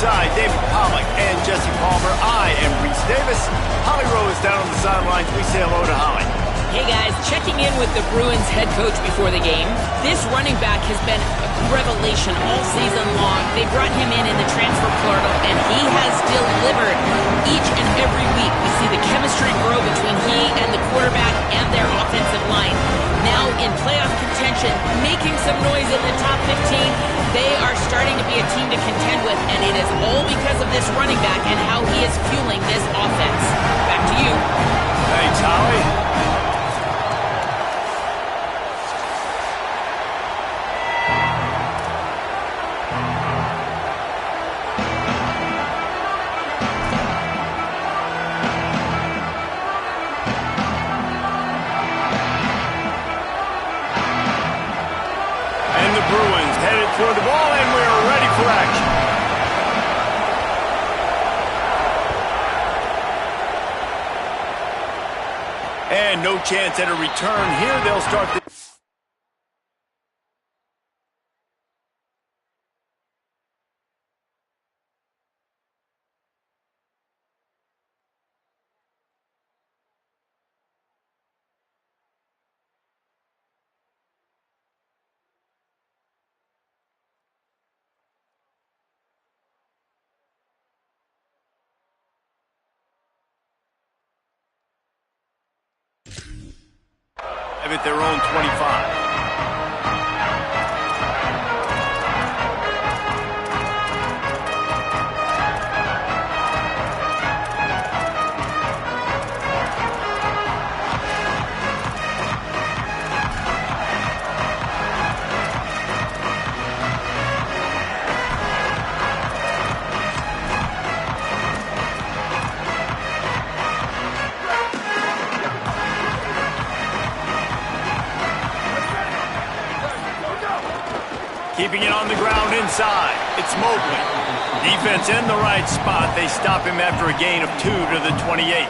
alongside David Pollack and Jesse Palmer, I am Reese Davis. Holly Rowe is down on the sidelines. We say hello to Holly. Hey guys, checking in with the Bruins head coach before the game. This running back has been a revelation all season long. They brought him in the transfer portal, and he has delivered each and every week. We see the chemistry grow between he and the quarterback and their offensive line. Now in playoff contention, making some noise in the top 15, they are starting to be a team to contend with, and it is all because of this running back and how he is fueling this offense. Back to you. Thanks, Holly. Bruins headed toward the ball, and we're ready for action. And no chance at a return here. They'll start the... at their own 25. Keeping it on the ground inside. It's Mobley. Defense in the right spot. They stop him after a gain of 2 to the 28.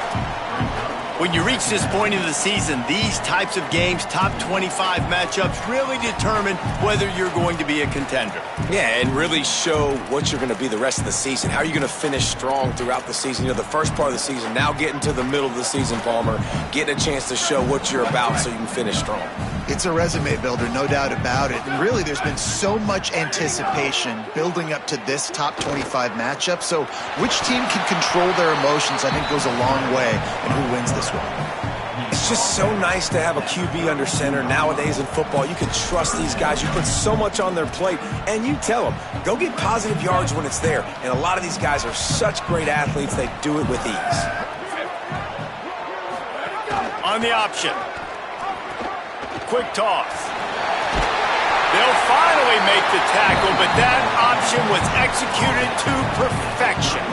When you reach this point in the season, these types of games, top 25 matchups, really determine whether you're going to be a contender. Yeah, and really show what you're going to be the rest of the season. How are you going to finish strong throughout the season? You know, the first part of the season, now getting to the middle of the season, Palmer, getting a chance to show what you're about so you can finish strong. It's a resume builder, no doubt about it. And really, there's been so much anticipation building up to this top 25 matchup. So which team can control their emotions, I think, goes a long way in who wins this one. It's just so nice to have a QB under center. Nowadays in football, you can trust these guys. You put so much on their plate, and you tell them, go get positive yards when it's there. And a lot of these guys are such great athletes, they do it with ease. On the option. Quick toss. They'll finally make the tackle, but that option was executed to perfection.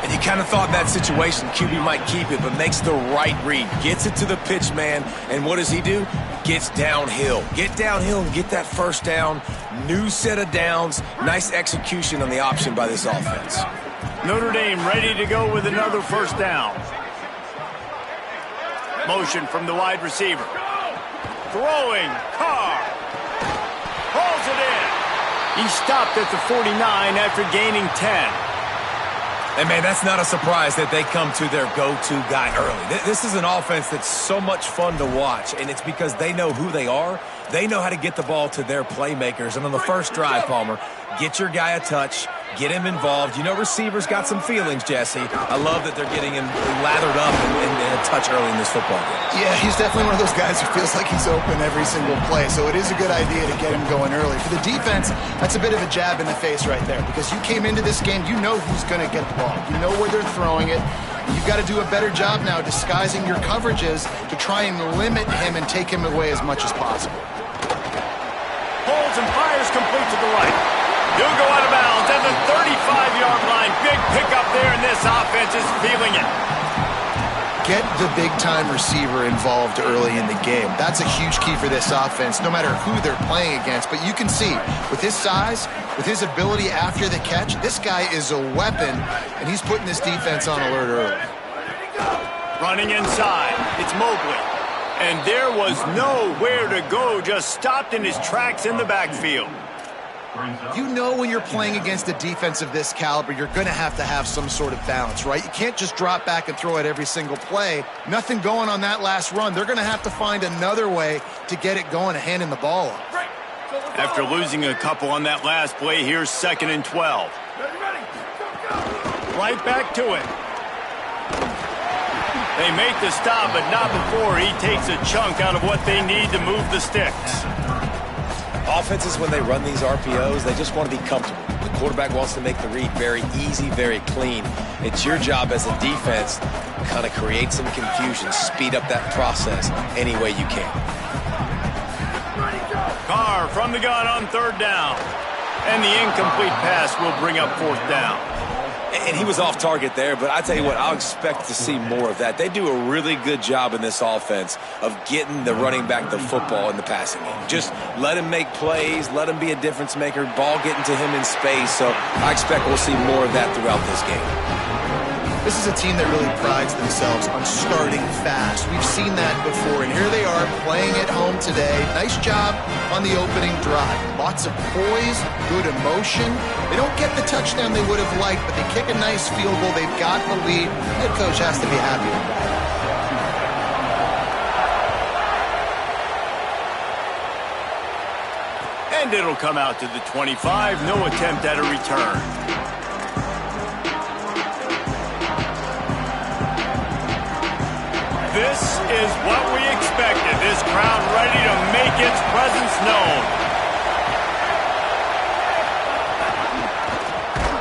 And you kind of thought in that situation QB might keep it, but makes the right read. Gets it to the pitch man, and what does he do? Gets downhill. Get downhill and get that first down. New set of downs. Nice execution on the option by this offense. Notre Dame ready to go with another first down. Motion from the wide receiver. Throwing, Carr, pulls it in. He stopped at the 49 after gaining 10. And, man, that's not a surprise that they come to their go-to guy early. This is an offense that's so much fun to watch, and it's because they know who they are. They know how to get the ball to their playmakers. And on the first drive, Palmer, get your guy a touch, get him involved. You know receivers got some feelings, Jesse. I love that they're getting him lathered up and a touch early in this football game. Yeah, he's definitely one of those guys who feels like he's open every single play, so it is a good idea to get him going early. For the defense, that's a bit of a jab in the face right there, because you came into this game, you know who's going to get the ball. You know where they're throwing it. You've got to do a better job now disguising your coverages to try and limit him and take him away as much as possible. Holds and fires complete to the right. He'll go out of bounds at the 35-yard line. Big pickup there, and this offense is feeling it. Get the big-time receiver involved early in the game. That's a huge key for this offense, no matter who they're playing against. But you can see, with his size, with his ability after the catch, this guy is a weapon, and he's putting this defense on alert early. Running inside, it's Mobley. And there was nowhere to go, just stopped in his tracks in the backfield. You know when you're playing against a defense of this caliber, you're going to have some sort of balance, right? You can't just drop back and throw it every single play. Nothing going on that last run. They're going to have to find another way to get it going and handing the ball off. After losing a couple on that last play, here's 2nd and 12. Right back to it. They make the stop, but not before he takes a chunk out of what they need to move the sticks. Offenses, when they run these RPOs, they just want to be comfortable. The quarterback wants to make the read very easy, very clean. It's your job as a defense to kind of create some confusion, speed up that process any way you can. Carr from the gun on 3rd down. And the incomplete pass will bring up 4th down. And he was off target there, but I tell you what, I'll expect to see more of that. They do a really good job in this offense of getting the running back the football in the passing game. Just let him make plays, let him be a difference maker, ball getting to him in space. So I expect we'll see more of that throughout this game. This is a team that really prides themselves on starting fast. We've seen that before, and here they are playing at home today. Nice job on the opening drive. Lots of poise, good emotion. They don't get the touchdown they would have liked, but they kick a nice field goal. They've got the lead. The head coach has to be happy with that. And it'll come out to the 25. No attempt at a return. This is what we expected. This crowd ready to make its presence known.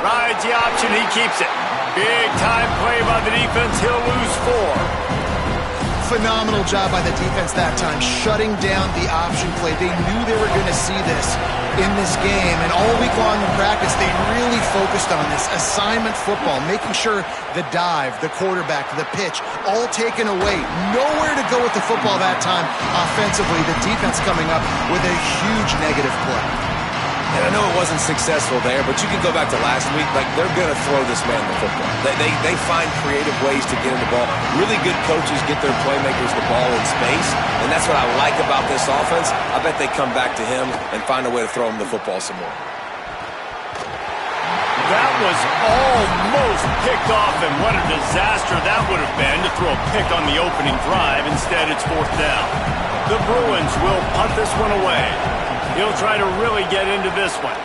Rides the option, he keeps it. Big time play by the defense, he'll lose 4. Phenomenal job by the defense that time, shutting down the option play. They knew they were going to see this in this game, and all week long in practice, they really focused on this assignment football, making sure the dive, the quarterback, the pitch, all taken away. Nowhere to go with the football that time offensively. The defense coming up with a huge negative play. And I know it wasn't successful there, but you can go back to last week. Like, they're going to throw this man the football. They find creative ways to get him the ball. Really good coaches get their playmakers the ball in space, and that's what I like about this offense. I bet they come back to him and find a way to throw him the football some more. That was almost picked off, and what a disaster that would have been to throw a pick on the opening drive. Instead, it's 4th down. The Bruins will punt this one away. He'll try to really get into this one.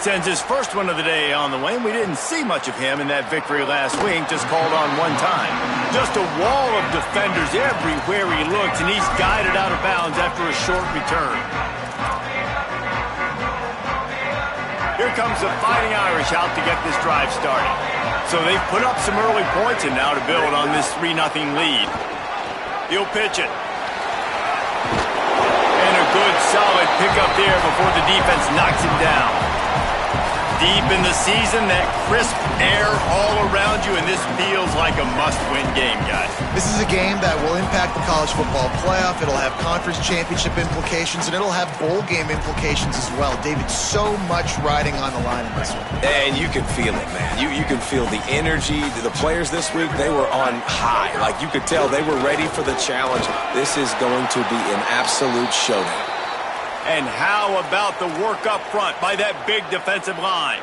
Sends his first one of the day on the way, and we didn't see much of him in that victory last week, just called on one time. Just a wall of defenders everywhere he looks, and he's guided out of bounds after a short return. Here comes the Fighting Irish out to get this drive started. So they've put up some early points, and now to build on this 3-0 lead. He'll pitch it. Good, solid pickup there before the defense knocks him down. Deep in the season, that crisp air all around you, and this feels like a must-win game, guys. This is a game that will impact the college football playoff. It'll have conference championship implications, and it'll have bowl game implications as well. David, so much riding on the line in this one. And you can feel it, man. You can feel the energy. The players this week, they were on high. Like, you could tell they were ready for the challenge. This is going to be an absolute showdown. And how about the work up front by that big defensive line?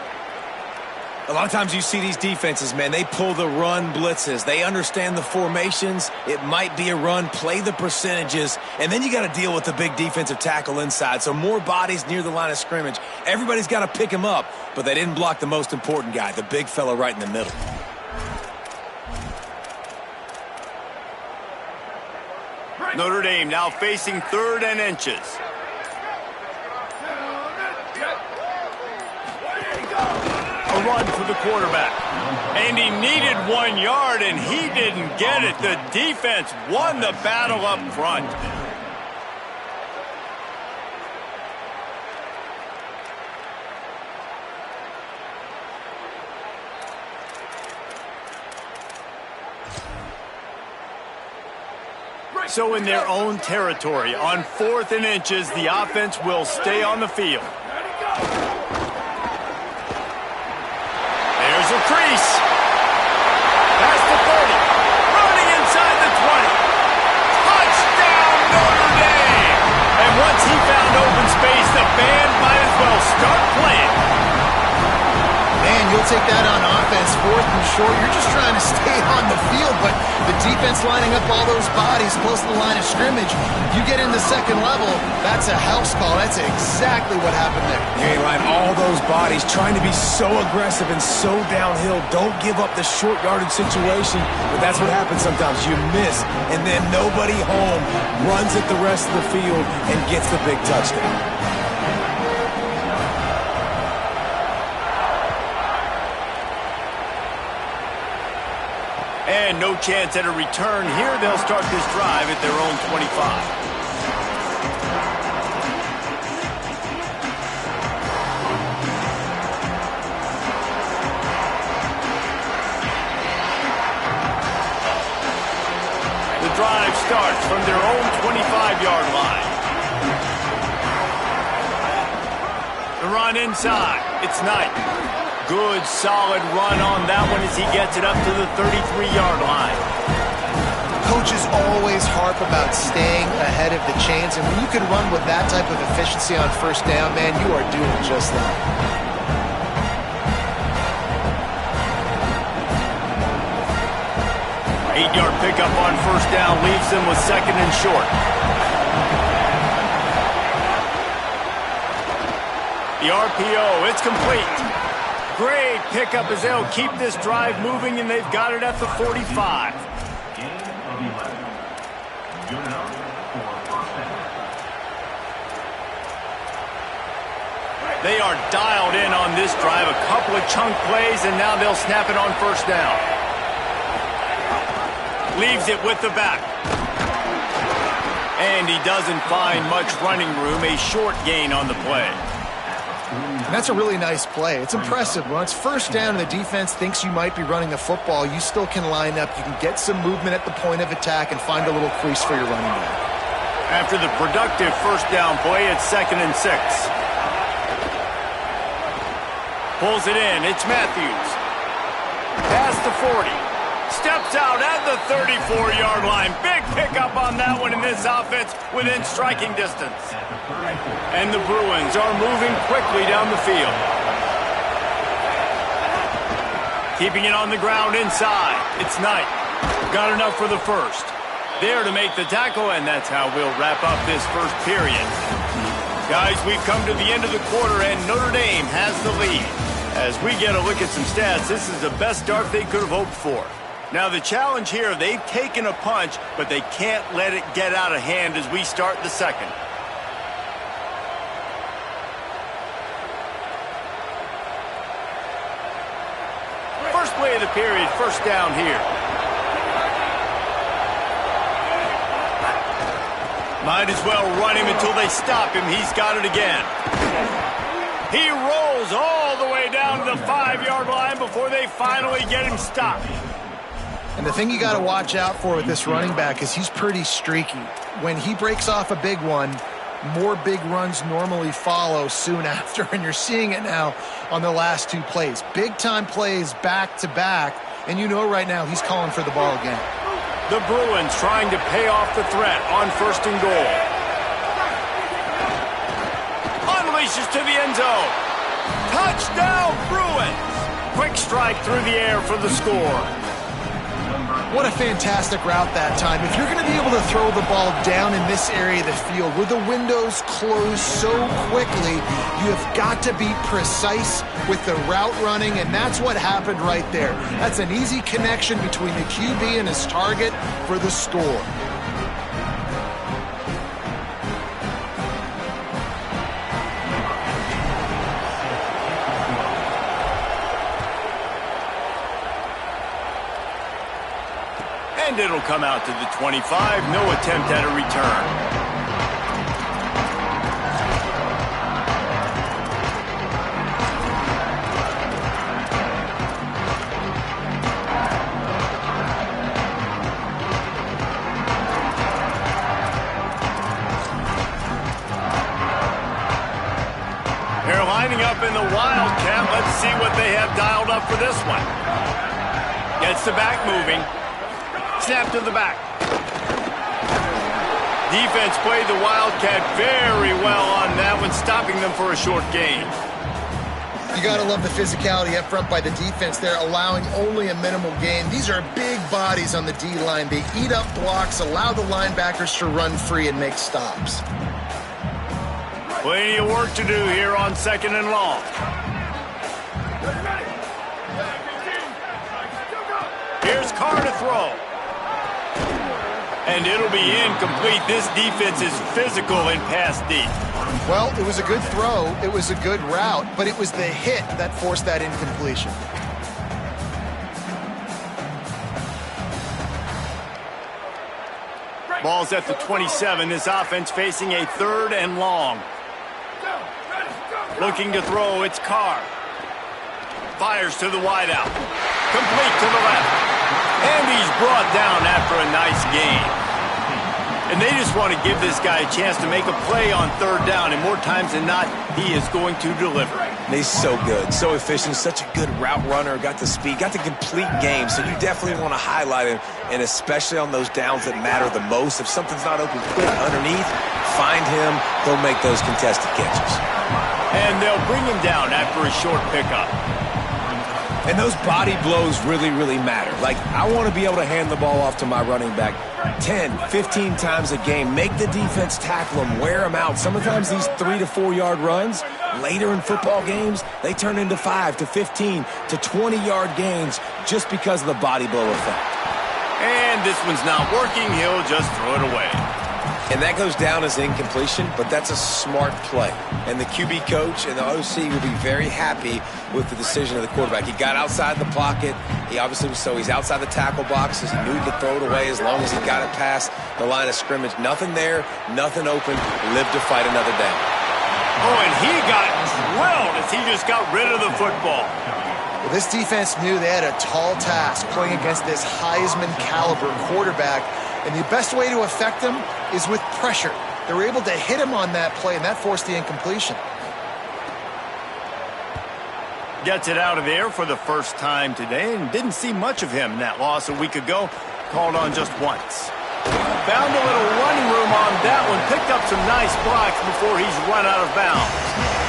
A lot of times you see these defenses, man, they pull the run blitzes. They understand the formations. It might be a run, play the percentages, and then you got to deal with the big defensive tackle inside. So more bodies near the line of scrimmage. Everybody's got to pick him up, but they didn't block the most important guy, the big fella right in the middle. Notre Dame now facing 3rd and inches. A run for the quarterback. And he needed 1 yard, and he didn't get it. The defense won the battle up front. So in their own territory, on 4th and inches, the offense will stay on the field. There's a crease. Past the 30. Running inside the 20. Touchdown, Notre Dame! And once he found open space, the band might as well start take that on offense, 4th and short. You're just trying to stay on the field, but the defense lining up all those bodies close to the line of scrimmage. You get in the second level, that's a house call. That's exactly what happened there. You ain't lying. All those bodies trying to be so aggressive and so downhill. Don't give up the short yardage situation, but that's what happens sometimes. You miss, and then nobody home runs it the rest of the field and gets the big touchdown. And no chance at a return here. They'll start this drive at their own 25. The drive starts from their own 25-yard line. The run inside. It's Knight. Good, solid run on that one as he gets it up to the 33-yard line. Coaches always harp about staying ahead of the chains, and when you can run with that type of efficiency on first down, man, you are doing just that. Eight-yard pickup on first down leaves them with 2nd and short. The RPO, it's complete. Great pickup as they'll keep this drive moving, and they've got it at the 45. They are dialed in on this drive. A couple of chunk plays, and now they'll snap it on first down. Leaves it with the back. And he doesn't find much running room. A short gain on the play. And that's a really nice play. It's impressive. When it's first down and the defense thinks you might be running the football, you still can line up. You can get some movement at the point of attack and find a little crease for your running back. After the productive first down play, it's 2nd and 6. Pulls it in. It's Matthews. Past the 40. Steps out at the 34-yard line. Big pickup on that one in this offense within striking distance. And the Bruins are moving quickly down the field. Keeping it on the ground inside. It's Knight. Got enough for the first. There to make the tackle, and that's how we'll wrap up this first period. Guys, we've come to the end of the quarter, and Notre Dame has the lead. As we get a look at some stats, this is the best start they could have hoped for. Now, the challenge here, they've taken a punch, but they can't let it get out of hand as we start the second. First play of the period, first down here. Might as well run him until they stop him. He's got it again. He rolls all the way down to the 5-yard line before they finally get him stopped. And the thing you got to watch out for with this running back is he's pretty streaky. When he breaks off a big one, more big runs normally follow soon after, and you're seeing it now on the last 2 plays. Big-time plays back-to-back, and you know right now he's calling for the ball again. The Bruins trying to pay off the threat on 1st and goal. Unleashes to the end zone. Touchdown, Bruins! Quick strike through the air for the score. What a fantastic route that time. If you're going to be able to throw the ball down in this area of the field where the windows close so quickly, you have got to be precise with the route running, and that's what happened right there. That's an easy connection between the QB and his target for the score. And it'll come out to the 25. No attempt at a return. They're lining up in the Wildcat. Let's see what they have dialed up for this one. Gets the back moving. Snap to the back. Defense played the Wildcat very well on that one, stopping them for a short gain. You got to love the physicality up front by the defense there, allowing only a minimal gain. These are big bodies on the D-line. They eat up blocks, allow the linebackers to run free and make stops. Plenty of work to do here on 2nd and long. Here's Carr to throw. And it'll be incomplete. This defense is physical in pass deep. Well, it was a good throw. It was a good route, but it was the hit that forced that incompletion. Ball's at the 27. This offense facing a 3rd and long. Looking to throw, it's Carr. Fires to the wideout. Complete to the left. And he's brought down after a nice gain. And they just want to give this guy a chance to make a play on 3rd down. And more times than not, he is going to deliver. He's so good, so efficient, such a good route runner, got the speed, got the complete game. So you definitely want to highlight him, and especially on those downs that matter the most. If something's not open quick underneath, find him. He'll make those contested catches. And they'll bring him down after a short pickup. And those body blows really, really matter. Like, I want to be able to hand the ball off to my running back 10, 15 times a game. Make the defense tackle him, wear him out. Sometimes these 3 to 4 yard runs, later in football games, they turn into 5 to 15 to 20 yard gains just because of the body blow effect. And this one's not working. He'll just throw it away. And that goes down as incompletion, but that's a smart play. And the QB coach and the OC will be very happy with the decision of the quarterback. He got outside the pocket. He obviously was so he's outside the tackle boxes. He knew to throw it away as long as he got it past the line of scrimmage. Nothing there, nothing open. Live to fight another down. Oh, and he got drilled as he just got rid of the football. Well, this defense knew they had a tall task playing against this Heisman caliber quarterback. And the best way to affect him is with pressure. They were able to hit him on that play, and that forced the incompletion. Gets it out of there for the first time today, and didn't see much of him in that loss a week ago. Called on just once. Found a little running room on that one. Picked up some nice blocks before he's run out of bounds.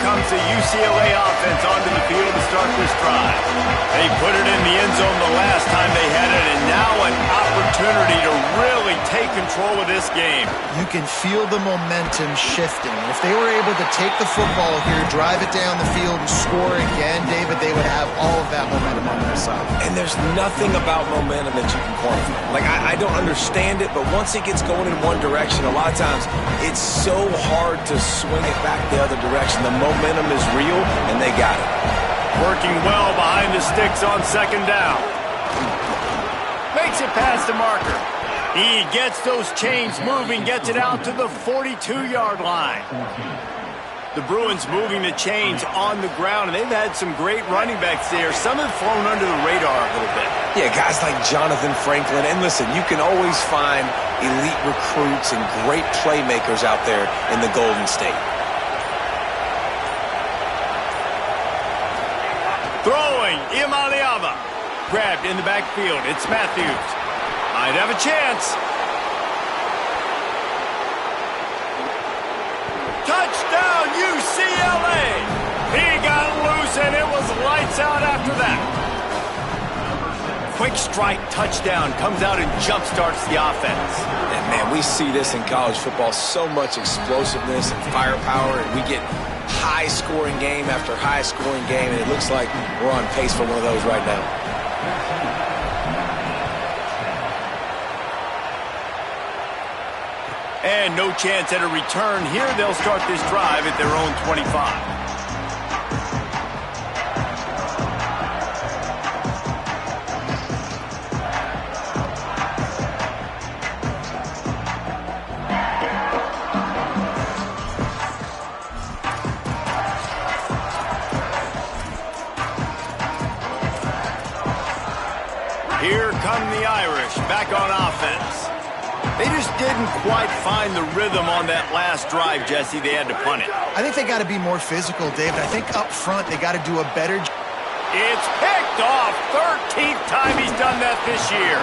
Comes the UCLA offense onto the field to start this drive. They put it in the end zone the last time they had it, and now an opportunity to really take control of this game. You can feel the momentum shifting. If they were able to take the football here, drive it down the field, and score again, David, they would have all of that momentum on their side. And there's nothing about momentum that you can quantify. Like, I don't understand it, but once it gets going in one direction, a lot of times it's so hard to swing it back the other direction. The momentum is real, and they got it. Working well behind the sticks on 2nd down. Makes it past the marker. He gets those chains moving, gets it out to the 42-yard line. The Bruins moving the chains on the ground, and they've had some great running backs there. Some have flown under the radar a little bit. Yeah, guys like Jonathan Franklin. And listen, you can always find elite recruits and great playmakers out there in the Golden State. Throwing, Imaliava. Grabbed in the backfield. It's Matthews. Might have a chance. Touchdown, UCLA. He got loose, and it was lights out after that. Quick strike touchdown comes out and jump-starts the offense. And, man, we see this in college football. So much explosiveness and firepower, and we get high-scoring game after high-scoring game, and it looks like we're on pace for one of those right now. And no chance at a return here. They'll start this drive at their own 25. Here come the Irish back on offense. They just didn't quite find the rhythm on that last drive, Jesse. They had to punt it. I think they got to be more physical, David. I think up front they got to do a better job. It's picked off. 13th time he's done that this year.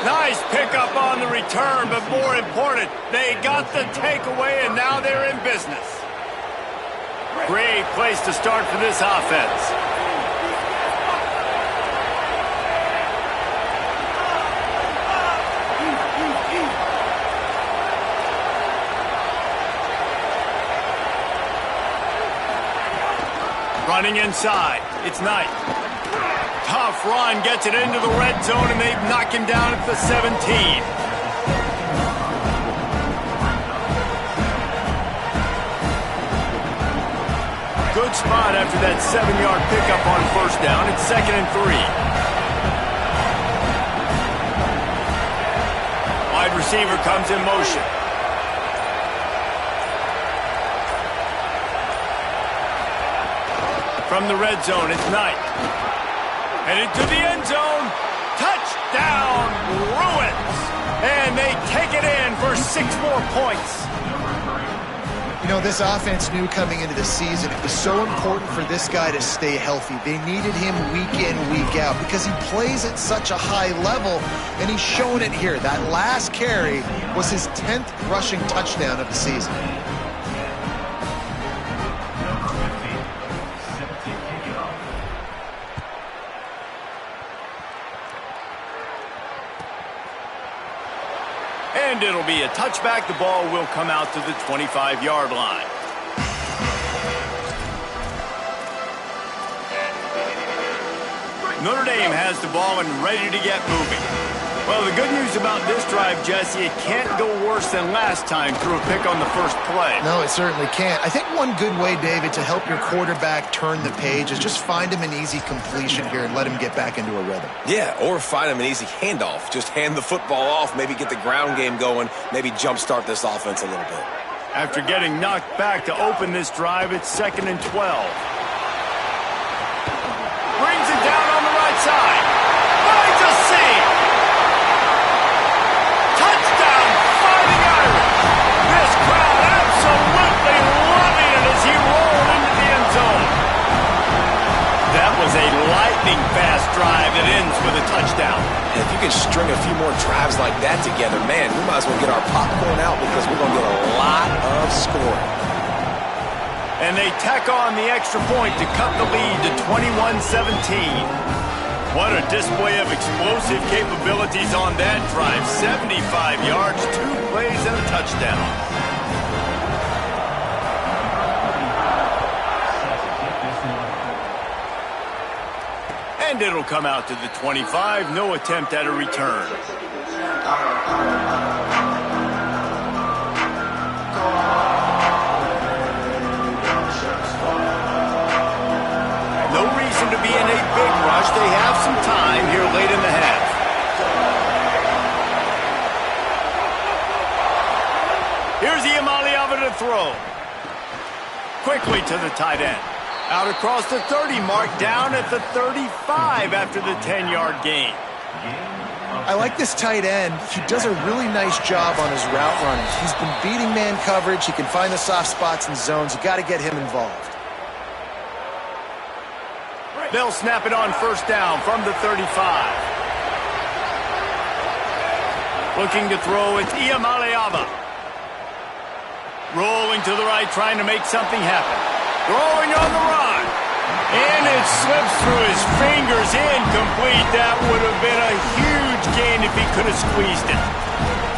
Nice pickup on the return, but more important, they got the takeaway, and now they're in business. Great place to start for this offense. Running inside. It's Knight. Tough run, gets it into the red zone, and they've knocked him down at the 17. Good spot after that 7-yard pickup on first down. It's 2nd and 3. Wide receiver comes in motion. From the red zone, it's Knight. Headed to the end zone. Touchdown, Bruins. And they take it in for 6 more points. You know, this offense knew coming into the season it was so important for this guy to stay healthy. They needed him week in, week out because he plays at such a high level, and he's shown it here. That last carry was his 10th rushing touchdown of the season. And it'll be a touchback. The ball will come out to the 25-yard line. Notre Dame has the ball and ready to get moving. Well, the good news about this drive, Jesse, it can't go worse than last time through a pick on the first play. No, it certainly can't. I think one good way, David, to help your quarterback turn the page is just find him an easy completion here and let him get back into a rhythm. Yeah, or find him an easy handoff. Just hand the football off, maybe get the ground game going, maybe jumpstart this offense a little bit. After getting knocked back to open this drive, it's 2nd and 12. Brings it down on the right side. Finds a seam. Touchdown, Fighting Irish. This crowd absolutely loving it as he rolled into the end zone. That was a lightning-fast drive that ends with a touchdown. And if you can string a few more drives like that together, man, we might as well get our popcorn out because we're going to get a lot of scoring. And they tack on the extra point to cut the lead to 21-17. What a display of explosive capabilities on that drive. 75 yards, 2 plays, and a touchdown. And it'll come out to the 25. No attempt at a return. No reason to be in a big rush. They have some time here late in the half. Here's Iamaleava to throw. Quickly to the tight end. Out across the 30 mark, down at the 35 after the 10-yard gain. I like this tight end. He does a really nice job on his route running. He's been beating man coverage. He can find the soft spots and zones. You got to get him involved. They'll snap it on first down from the 35. Looking to throw, it's Iamaleava. Rolling to the right, trying to make something happen. Throwing on the run. And it slips through his fingers, incomplete. That would have been a huge gain if he could have squeezed it.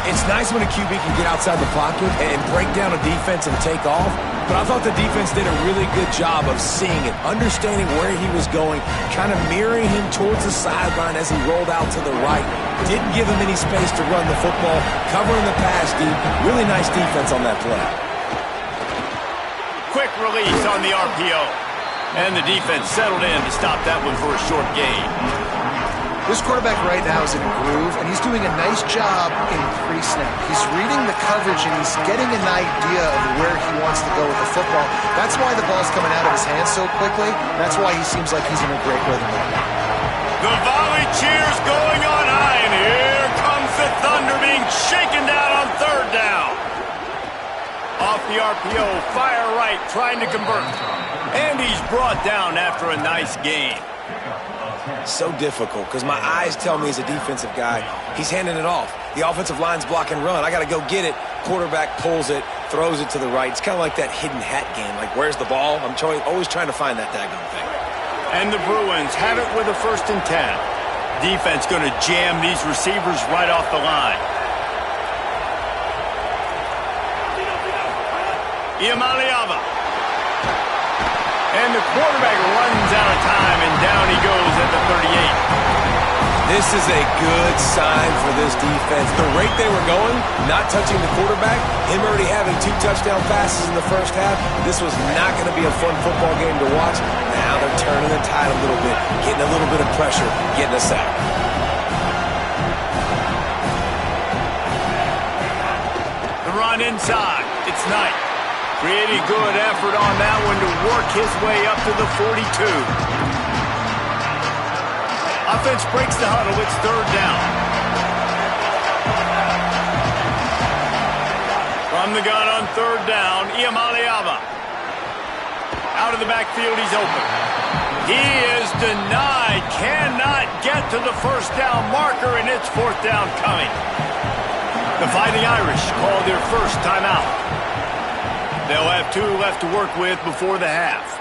It's nice when a QB can get outside the pocket and break down a defense and take off, but I thought the defense did a really good job of seeing it, understanding where he was going, kind of mirroring him towards the sideline as he rolled out to the right. Didn't give him any space to run the football, covering the pass deep. Really nice defense on that play. Quick release on the RPO. And the defense settled in to stop that one for a short gain. This quarterback right now is in a groove, and he's doing a nice job in pre-snap. He's reading the coverage, and he's getting an idea of where he wants to go with the football. That's why the ball's coming out of his hands so quickly. That's why he seems like he's in a great rhythm right now. The volley cheers going on high, and here comes the thunder being shaken down on third down. Off the RPO, fire right, trying to convert. And he's brought down after a nice gain. So difficult because my eyes tell me as a defensive guy, he's handing it off. The offensive line's block and run. I got to go get it. Quarterback pulls it, throws it to the right. It's kind of like that hidden hat game. Like, where's the ball? I'm always trying to find that daggone thing. And the Bruins have it with a 1st and 10. Defense going to jam these receivers right off the line. Iamaleava. And the quarterback runs out of time, and down he goes at the 38. This is a good sign for this defense. The rate they were going, not touching the quarterback, him already having 2 touchdown passes in the first half, this was not going to be a fun football game to watch. Now they're turning the tide a little bit, getting a little bit of pressure, getting a sack. The run inside. It's Knight. Pretty good effort on that one to work his way up to the 42. Offense breaks the huddle. It's 3rd down. From the gun on 3rd down, Iamaleava. Out of the backfield, he's open. He is denied. Cannot get to the 1st down marker, and it's 4th down coming. The Fighting Irish call their first timeout. They'll have 2 left to work with before the half.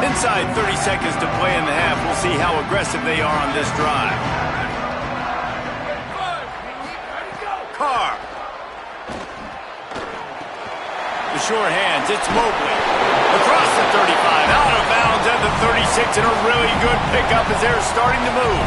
Inside 30 seconds to play in the half. We'll see how aggressive they are on this drive. Carr. The short hands. It's Mobley. Across the 35. Out of bounds at the 36. And a really good pickup as they're starting to move.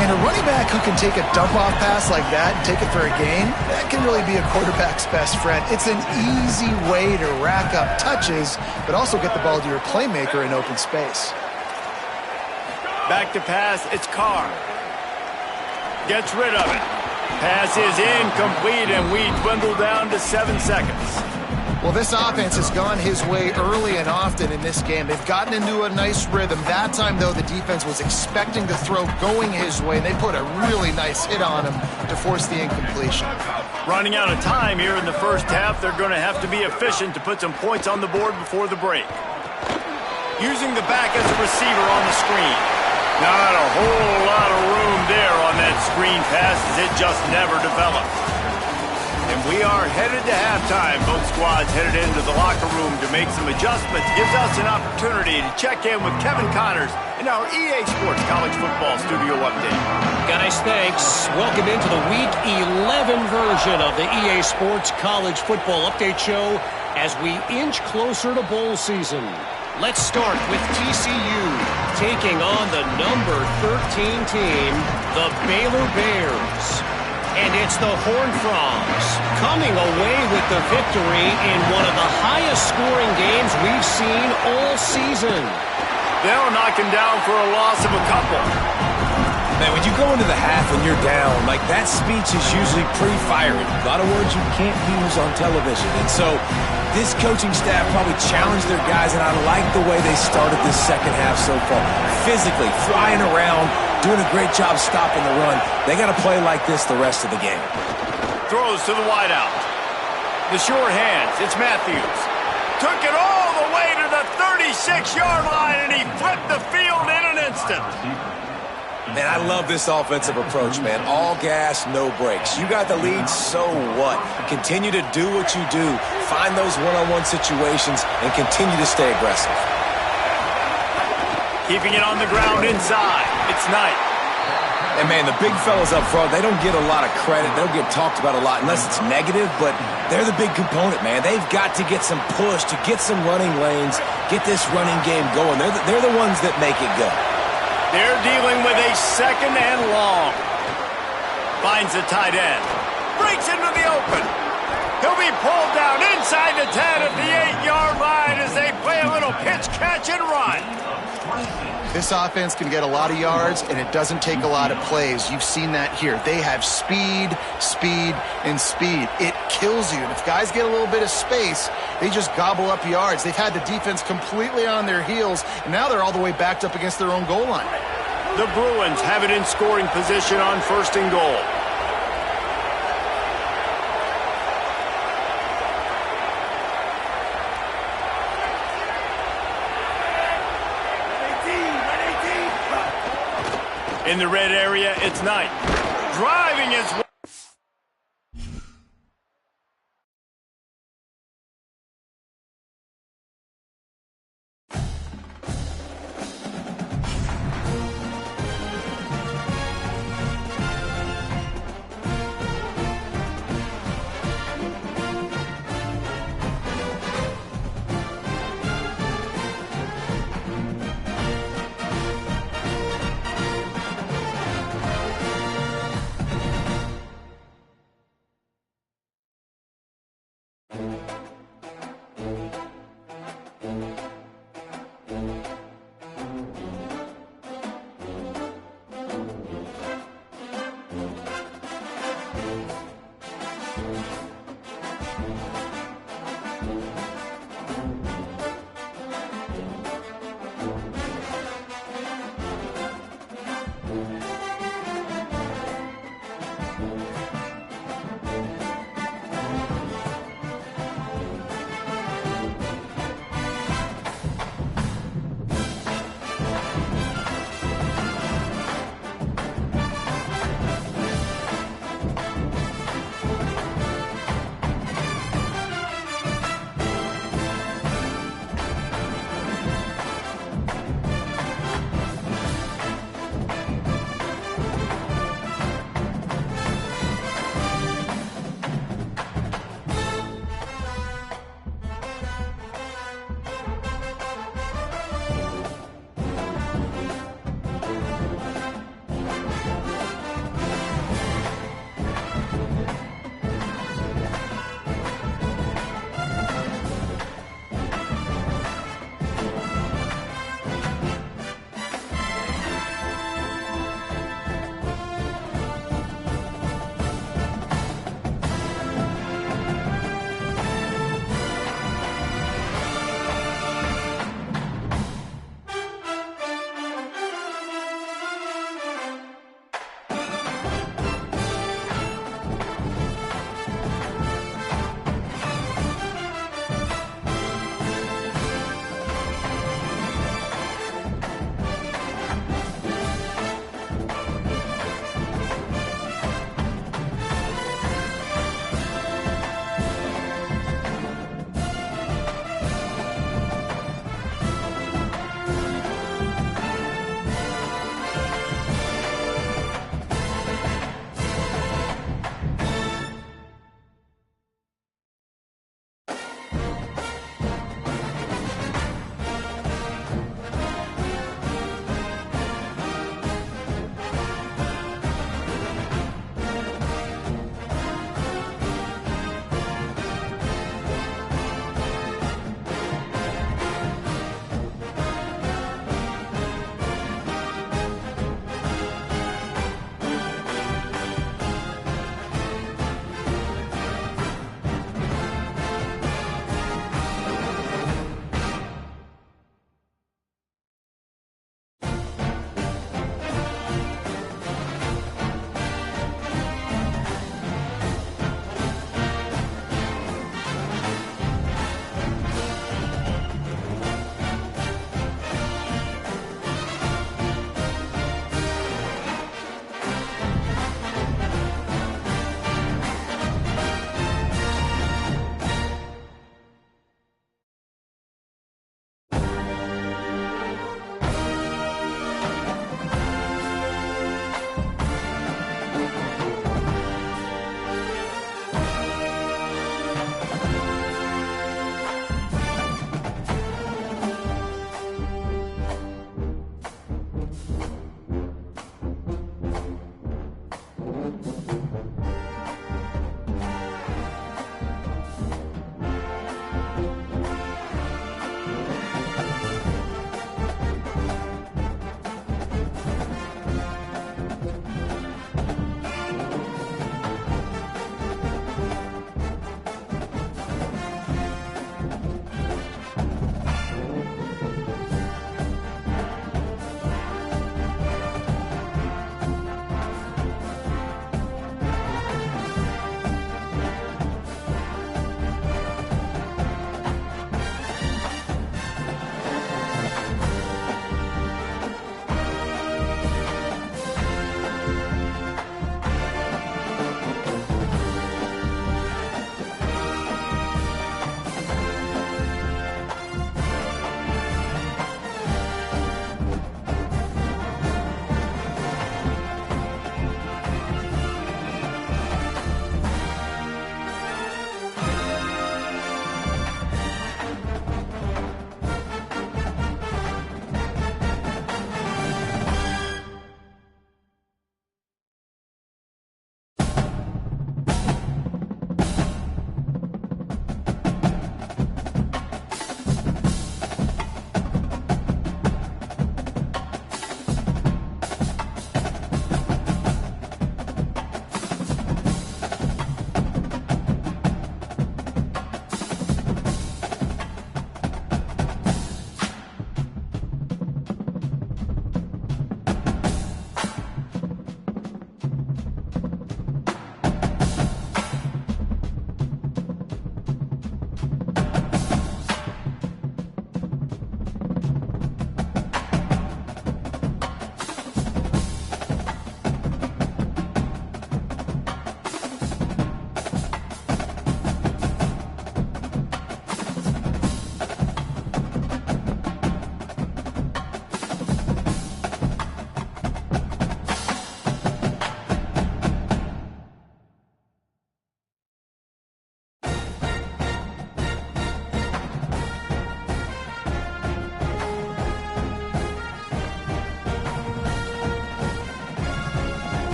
And a running back who can take a dump-off pass like that and take it for a gain, that can really be a quarterback's best friend. It's an easy way to rack up touches, but also get the ball to your playmaker in open space. Back to pass, it's Carr. Gets rid of it. Pass is incomplete, and we dwindle down to 7 seconds. Well, this offense has gone his way early and often in this game. They've gotten into a nice rhythm. That time, though, the defense was expecting the throw going his way. They put a really nice hit on him to force the incompletion. Running out of time here in the first half, they're going to have to be efficient to put some points on the board before the break. Using the back as a receiver on the screen. Not a whole lot of room there on that screen pass as it just never developed. And we are headed to halftime. Both squads headed into the locker room to make some adjustments. Gives us an opportunity to check in with Kevin Connors in our EA Sports College Football Studio Update. Guys, thanks. Welcome into the Week 11 version of the EA Sports College Football Update Show as we inch closer to bowl season. Let's start with TCU taking on the number 13 team, the Baylor Bears. And it's the Horned Frogs coming away with the victory in one of the highest scoring games we've seen all season. They'll knock him down for a loss of a couple. Man, when you go into the half and you're down, like that speech is usually pretty fiery. A lot of words you can't use on television. And so this coaching staff probably challenged their guys, and I like the way they started this second half so far. Physically, flying around, doing a great job stopping the run. They got to play like this the rest of the game. Throws to the wideout. The short hands. It's Matthews. Took it all the way to the 36-yard line, and he flipped the field in an instant. Man, I love this offensive approach, man. All gas, no brakes. You got the lead, so what? Continue to do what you do. Find those one-on-one situations and continue to stay aggressive. Keeping it on the ground inside. It's Knight. And, man, the big fellas up front, they don't get a lot of credit. They don't get talked about a lot unless it's negative, but they're the big component, man. They've got to get some push, to get some running lanes, get this running game going. They're the ones that make it go. They're dealing with a second and long. Finds the tight end. Breaks into the open. He'll be pulled down inside the 10 at the 8-yard line as they play a little pitch catch and run. This offense can get a lot of yards, and it doesn't take a lot of plays. You've seen that here. They have speed, speed, and speed. It kills you. And if guys get a little bit of space, they just gobble up yards. They've had the defense completely on their heels, and now they're all the way backed up against their own goal line. The Bruins have it in scoring position on 1st and goal. In the red area, it's Knight. Driving his way.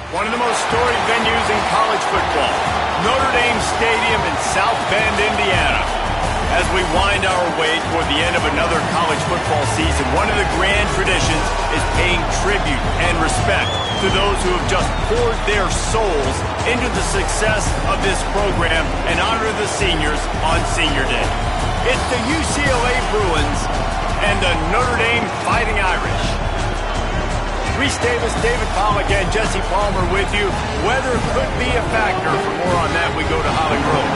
One of the most storied venues in college football, Notre Dame Stadium in South Bend, Indiana. As we wind our way toward the end of another college football season, one of the grand traditions is paying tribute and respect to those who have just poured their souls into the success of this program and honor the seniors on Senior Day. It's the UCLA Bruins and the Notre Dame Fighting Irish. Reese Davis, David Pollack, and Jesse Palmer with you. Weather could be a factor. For more on that, we go to Holly Road.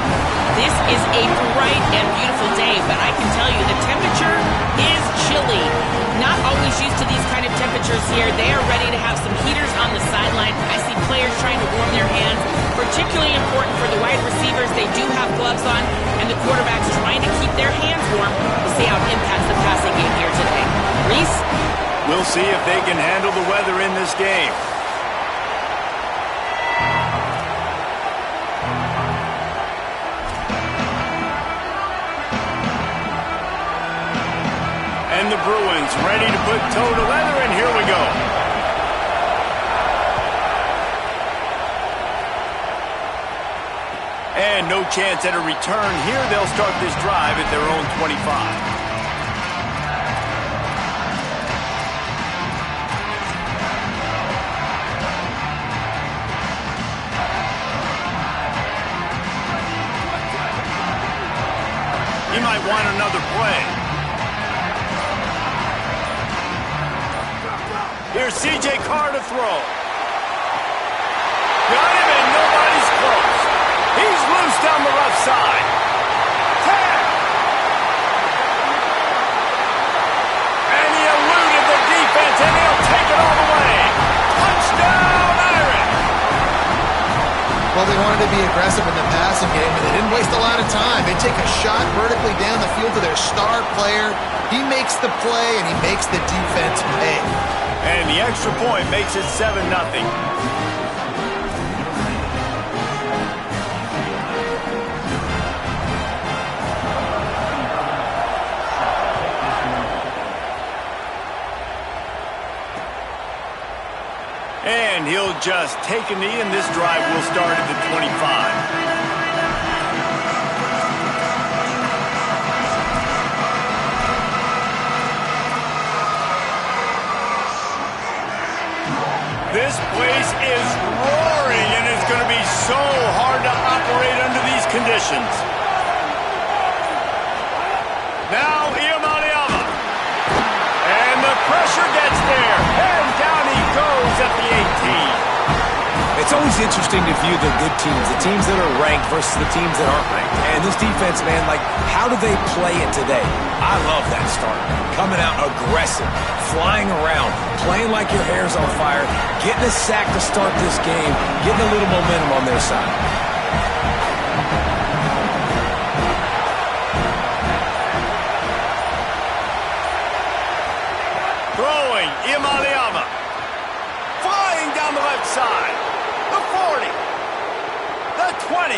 This is a bright and beautiful day, but I can tell you the temperature is chilly. Not always used to these kind of temperatures here. They are ready to have some heaters on the sideline. I see players trying to warm their hands. Particularly important for the wide receivers. They do have gloves on, and the quarterbacks trying to keep their hands warm. We'll see how it impacts the passing game here today. Reese? We'll see if they can handle the weather in this game. And the Bruins ready to put toe to leather, and here we go. And no chance at a return here. They'll start this drive at their own 25. He might want another play. Here's C.J. Carr to throw. Got him, and nobody's close. He's loose down the left side. Tag. And he eluded the defense, and he'll take it all the way. Touchdown, Irish. Well, they wanted to be aggressive in the passing game, and they didn't waste a lot of time. They take a shot vertically down the field to their star player. He makes the play, and he makes the defense pay. And the extra point makes it 7-0. And he'll just take a knee, and this drive will start at the 25. This place is roaring, and it's going to be so hard to operate under these conditions. Now, Iamaleava. And the pressure gets there. And down he goes at the 18. It's always interesting to view the good teams, the teams that are ranked versus the teams that aren't ranked. And this defense, man, like, how do they play it today? I love that start. Coming out aggressive, flying around, playing like your hair's on fire, getting a sack to start this game, getting a little momentum on their side. Throwing, Iamaleava. Flying down the left side. The 40. The 20.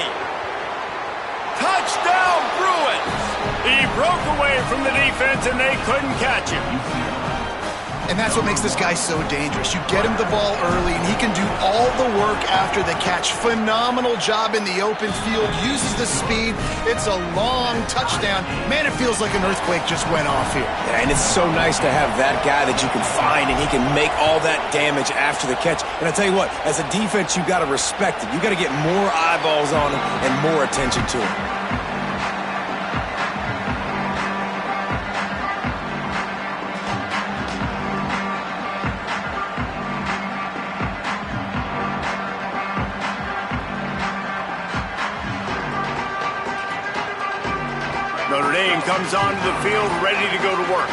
Touchdown, Bruins. He broke away from the defense, and they couldn't catch him. And that's what makes this guy so dangerous. You get him the ball early, and he can do all the work after the catch. Phenomenal job in the open field. Uses the speed. It's a long touchdown. Man, it feels like an earthquake just went off here. Yeah, and it's so nice to have that guy that you can find, and he can make all that damage after the catch. And I tell you what, as a defense, you got to respect it. You got to get more eyeballs on him and more attention to him. Notre Dame comes onto the field ready to go to work.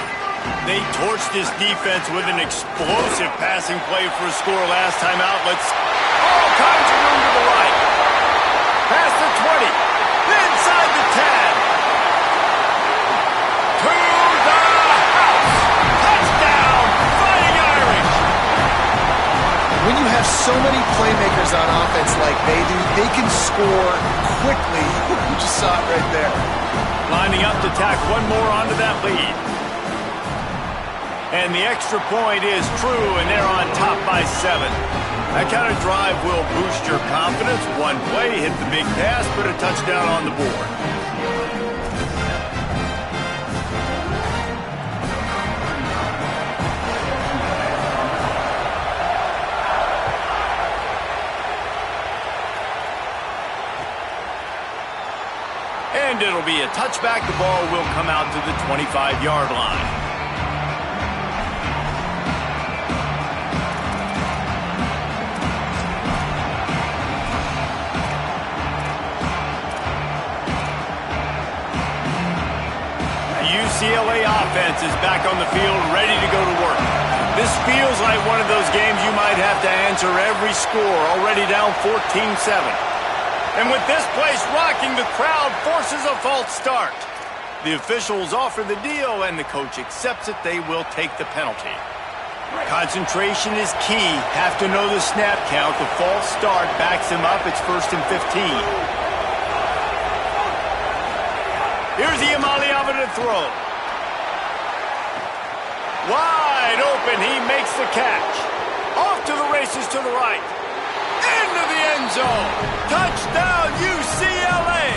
They torched this defense with an explosive passing play for a score last time out. All kinds of room to the right. Past the 20. Inside the 10. To the house. Touchdown, Fighting Irish. When you have so many playmakers on offense like they do, they can score quickly. You just saw it right there. Lining up to tack one more onto that lead. And the extra point is true, and they're on top by 7. That kind of drive will boost your confidence. One play, hit the big pass, put a touchdown on the board. And it'll be a touchback. The ball will come out to the 25-yard line. UCLA offense is back on the field, ready to go to work. This feels like one of those games you might have to answer every score, already down 14-7. And with this place rocking, the crowd forces a false start. The officials offer the deal, and the coach accepts it. They will take the penalty. Concentration is key. Have to know the snap count. The false start backs him up. It's 1st and 15. Here's the Amaliava to throw. Wide open, he makes the catch. Off to the races to the right. Into the end zone. Touchdown, UCLA.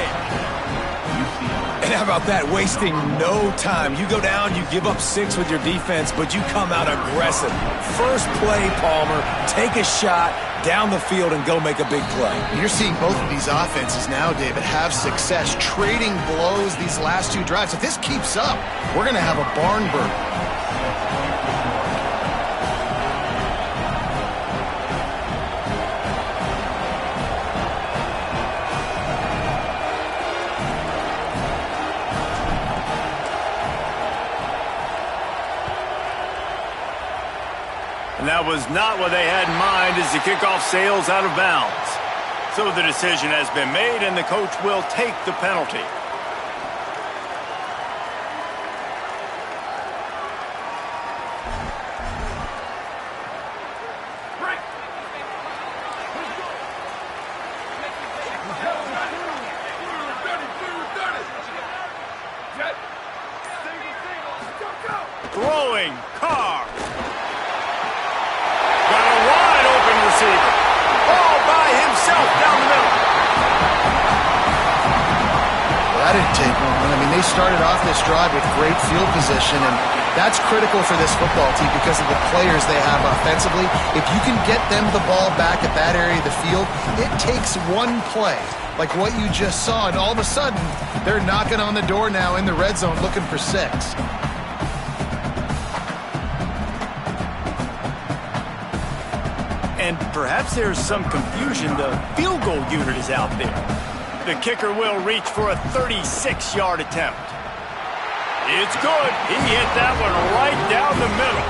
And how about that? Wasting no time. You go down, you give up 6 with your defense, but you come out aggressive. First play, Palmer, take a shot down the field and go make a big play. You're seeing both of these offenses now, David, have success trading blows these last 2 drives. If this keeps up, we're going to have a barn burner. And that was not what they had in mind as the kickoff sails out of bounds. So the decision has been made, and the coach will take the penalty. Throwing, Carr. Got a wide open receiver. All by himself down the middle. Well, that didn't take long. I mean, they started off this drive with great field position, and that's critical for this football team because of the players they have offensively. If you can get them the ball back at that area of the field, it takes one play, like what you just saw, and all of a sudden, they're knocking on the door now in the red zone looking for 6. And perhaps there's some confusion. The field goal unit is out there. The kicker will reach for a 36-yard attempt. It's good. He hit that one right down the middle.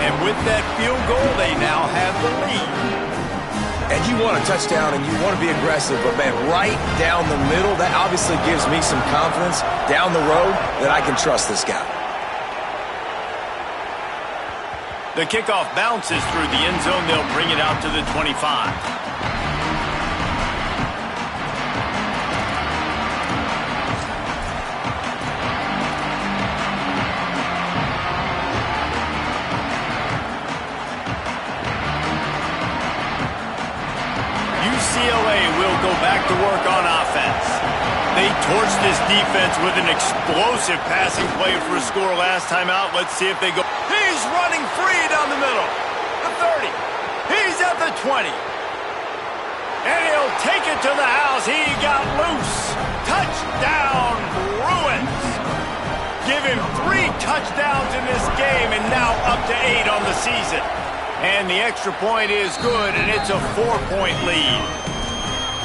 And with that field goal, they now have the lead. And you want a touchdown and you want to be aggressive, but man, right down the middle, that obviously gives me some confidence down the road that I can trust this guy. The kickoff bounces through the end zone. They'll bring it out to the 25. UCLA will go back to work on offense. They torched this defense with an explosive passing play for a score last time out. Let's see if they go. He's running free down the middle. The 30. He's at the 20. And he'll take it to the house. He got loose. Touchdown, Bruins. Give him 3 touchdowns in this game and now up to 8 on the season. And the extra point is good, and it's a 4-point lead.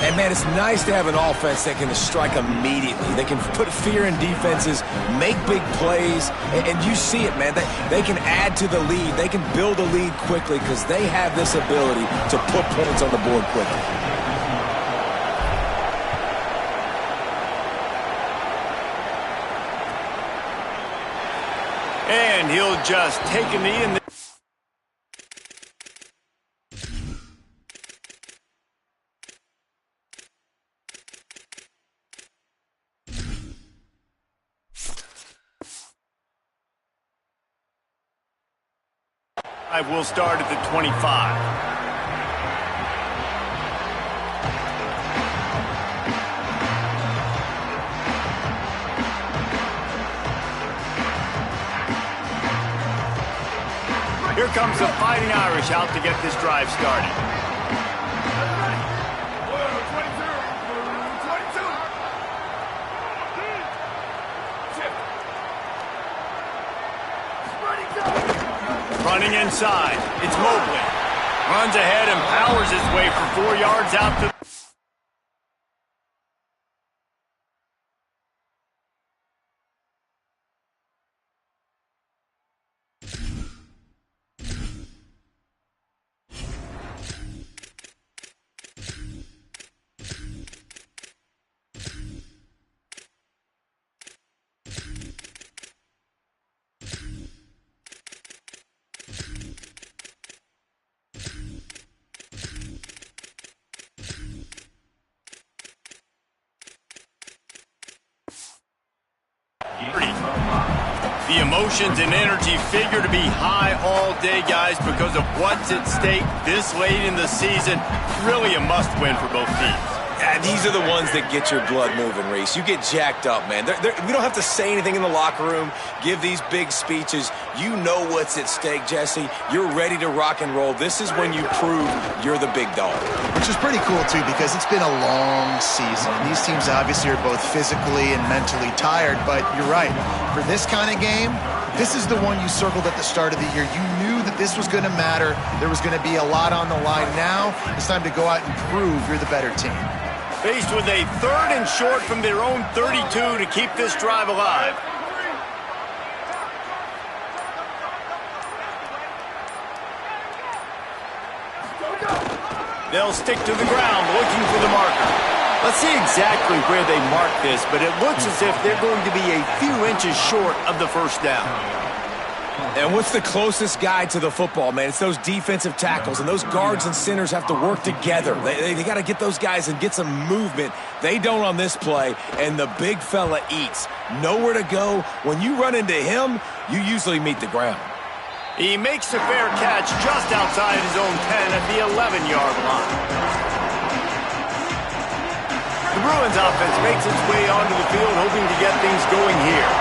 And, man, it's nice to have an offense that can strike immediately. They can put fear in defenses, make big plays, and you see it, man. They can add to the lead. They can build a lead quickly because they have this ability to put points on the board quickly. And he'll just take a knee in the... I will start at the 25. Here comes the Fighting Irish out to get this drive started. Running inside, it's Mobley. Runs ahead and powers his way for 4 yards out to... The emotions and energy figure to be high all day, guys, because of what's at stake this late in the season. Really a must-win for both teams. Yeah, these are the ones that get your blood moving, Reese. You get jacked up, man. We don't have to say anything in the locker room, give these big speeches. You know what's at stake, Jesse. You're ready to rock and roll. This is when you prove you're the big dog. Which is pretty cool, too, because it's been a long season. These teams obviously are both physically and mentally tired, but you're right. For this kind of game, this is the one you circled at the start of the year. You knew that this was going to matter. There was going to be a lot on the line. Now it's time to go out and prove you're the better team. Faced with a 3rd and short from their own 32 to keep this drive alive. They'll stick to the ground looking for the marker. Let's see exactly where they mark this, but it looks as if they're going to be a few inches short of the first down. And what's the closest guy to the football, man? It's those defensive tackles, and those guards and centers have to work together. They got to get those guys and get some movement. They don't on this play, and the big fella eats. Nowhere to go. When you run into him, you usually meet the ground. He makes a fair catch just outside his own 10 at the 11-yard line. The Bruins offense makes its way onto the field, hoping to get things going here.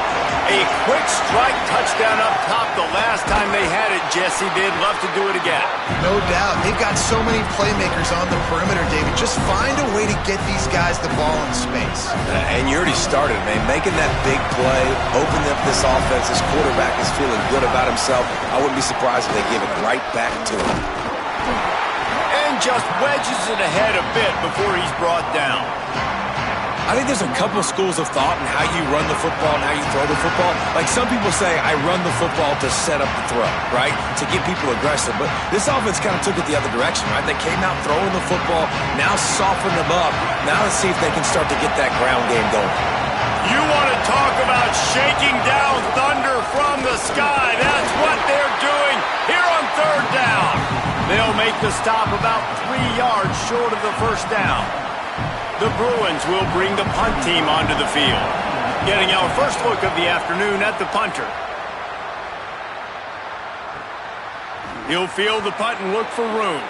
A quick strike touchdown up top the last time they had it, Jesse. They'd love to do it again. No doubt. They've got so many playmakers on the perimeter, David. Just find a way to get these guys the ball in space. And you already started, man. Making that big play, opening up this offense. This quarterback is feeling good about himself. I wouldn't be surprised if they give it right back to him. And just wedges it ahead a bit before he's brought down. I think there's a couple schools of thought in how you run the football and how you throw the football. Like some people say, I run the football to set up the throw, right? To get people aggressive. But this offense kind of took it the other direction, right? They came out throwing the football, now soften them up. Now let's see if they can start to get that ground game going. You want to talk about shaking down thunder from the sky. That's what they're doing here on 3rd down. They'll make the stop about 3 yards short of the first down. The Bruins will bring the punt team onto the field. Getting our first look of the afternoon at the punter. He'll field the punt and look for room.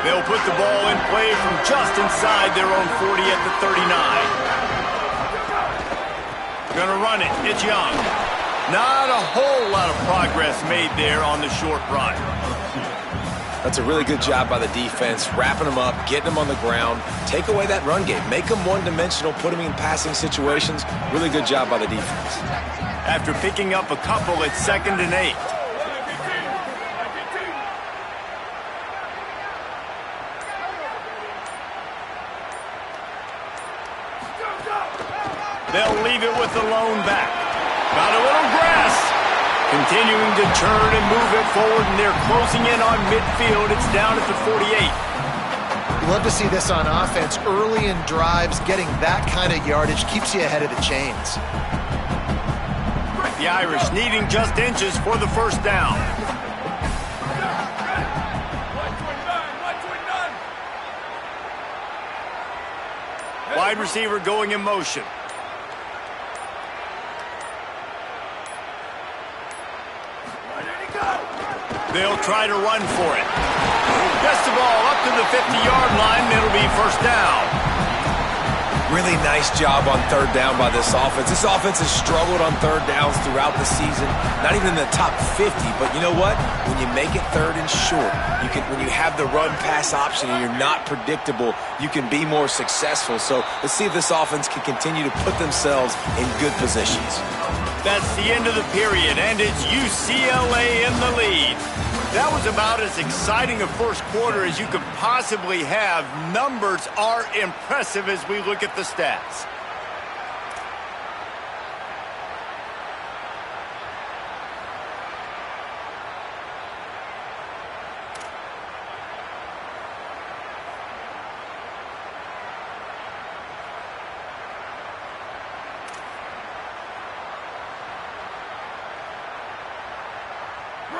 They'll put the ball in play from just inside their own 40 at the 39. Gonna run it. It's Young. Not a whole lot of progress made there on the short run. That's a really good job by the defense, wrapping them up, getting them on the ground, take away that run game, make them one-dimensional, put them in passing situations. Really good job by the defense. After picking up a couple, it's 2nd and 8. They'll leave it with the lone back. Got a little grass. Continuing to turn and move it forward, and they're closing in on midfield. It's down at the 48. You love to see this on offense. Early in drives, getting that kind of yardage keeps you ahead of the chains. The Irish needing just inches for the first down. Wide receiver going in motion. They'll try to run for it. Gets the ball up to the 50-yard line. It'll be first down. Really nice job on third down by this offense. This offense has struggled on third downs throughout the season. Not even in the top 50, but you know what? When you make it third and short, when you have the run-pass option and you're not predictable, you can be more successful. So let's see if this offense can continue to put themselves in good positions. That's the end of the period, and it's UCLA in the lead. That was about as exciting a first quarter as you could possibly have. Numbers are impressive as we look at the stats.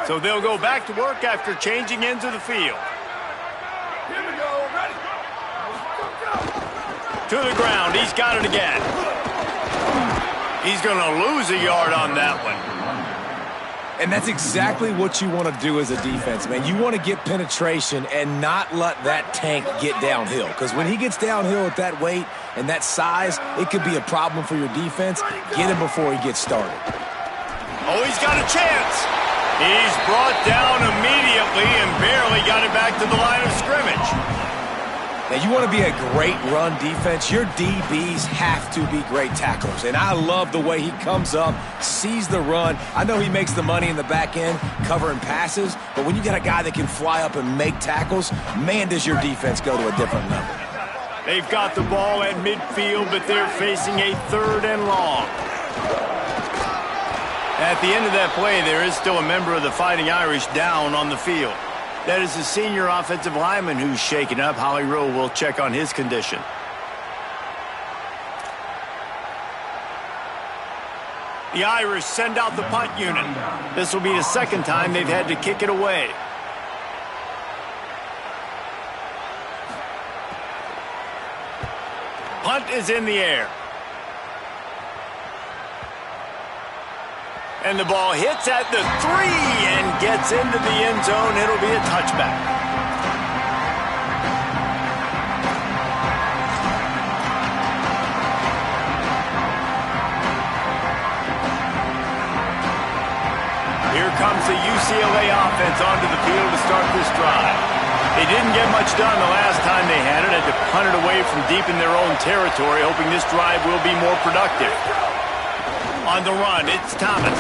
So they'll go back to work after changing into the field. Here we go, ready. To the ground, he's got it again. He's going to lose a yard on that one. And that's exactly what you want to do as a defense, man. You want to get penetration and not let that tank get downhill. Because when he gets downhill at that weight and that size, it could be a problem for your defense. Get him before he gets started. Oh, he's got a chance. He's brought down immediately and barely got it back to the line of scrimmage. Now, you want to be a great run defense. Your DBs have to be great tacklers. And I love the way he comes up, sees the run. I know he makes the money in the back end covering passes, but when you got a guy that can fly up and make tackles, man, does your defense go to a different level. They've got the ball at midfield, but they're facing a third and long. At the end of that play, there is still a member of the Fighting Irish down on the field. That is the senior offensive lineman who's shaken up. Holly Rowe will check on his condition. The Irish send out the punt unit. This will be the second time they've had to kick it away. Punt is in the air. And the ball hits at the 3 and gets into the end zone. It'll be a touchback. Here comes the UCLA offense onto the field to start this drive. They didn't get much done the last time they had it. Had to punt it away from deep in their own territory, hoping this drive will be more productive. On the run, it's Thomas.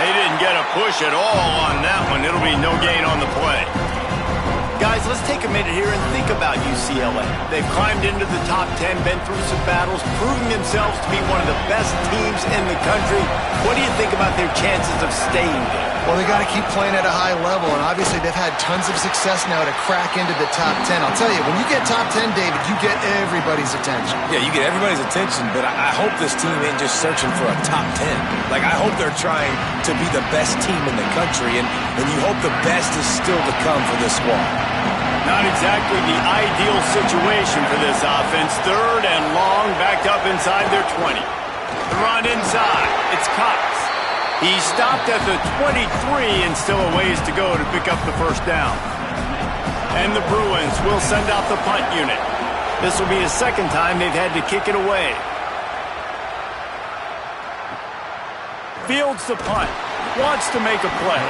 They didn't get a push at all on that one. It'll be no gain on the play. Guys, let's take a minute here and think about UCLA. They've climbed into the top 10, been through some battles, proving themselves to be one of the best teams in the country. What do you think about their chances of staying there? Well, they got to keep playing at a high level, and obviously they've had tons of success now to crack into the top 10. I'll tell you, when you get top 10, David, you get everybody's attention. Yeah, you get everybody's attention, but I hope this team ain't just searching for a top 10. Like, I hope they're trying to be the best team in the country, and you hope the best is still to come for this squad. Not exactly the ideal situation for this offense. Third and long, backed up inside their 20. The run inside. It's Cox. He stopped at the 23 and still a ways to go to pick up the first down. And the Bruins will send out the punt unit. This will be the second time they've had to kick it away. Fields the punt. Wants to make a play.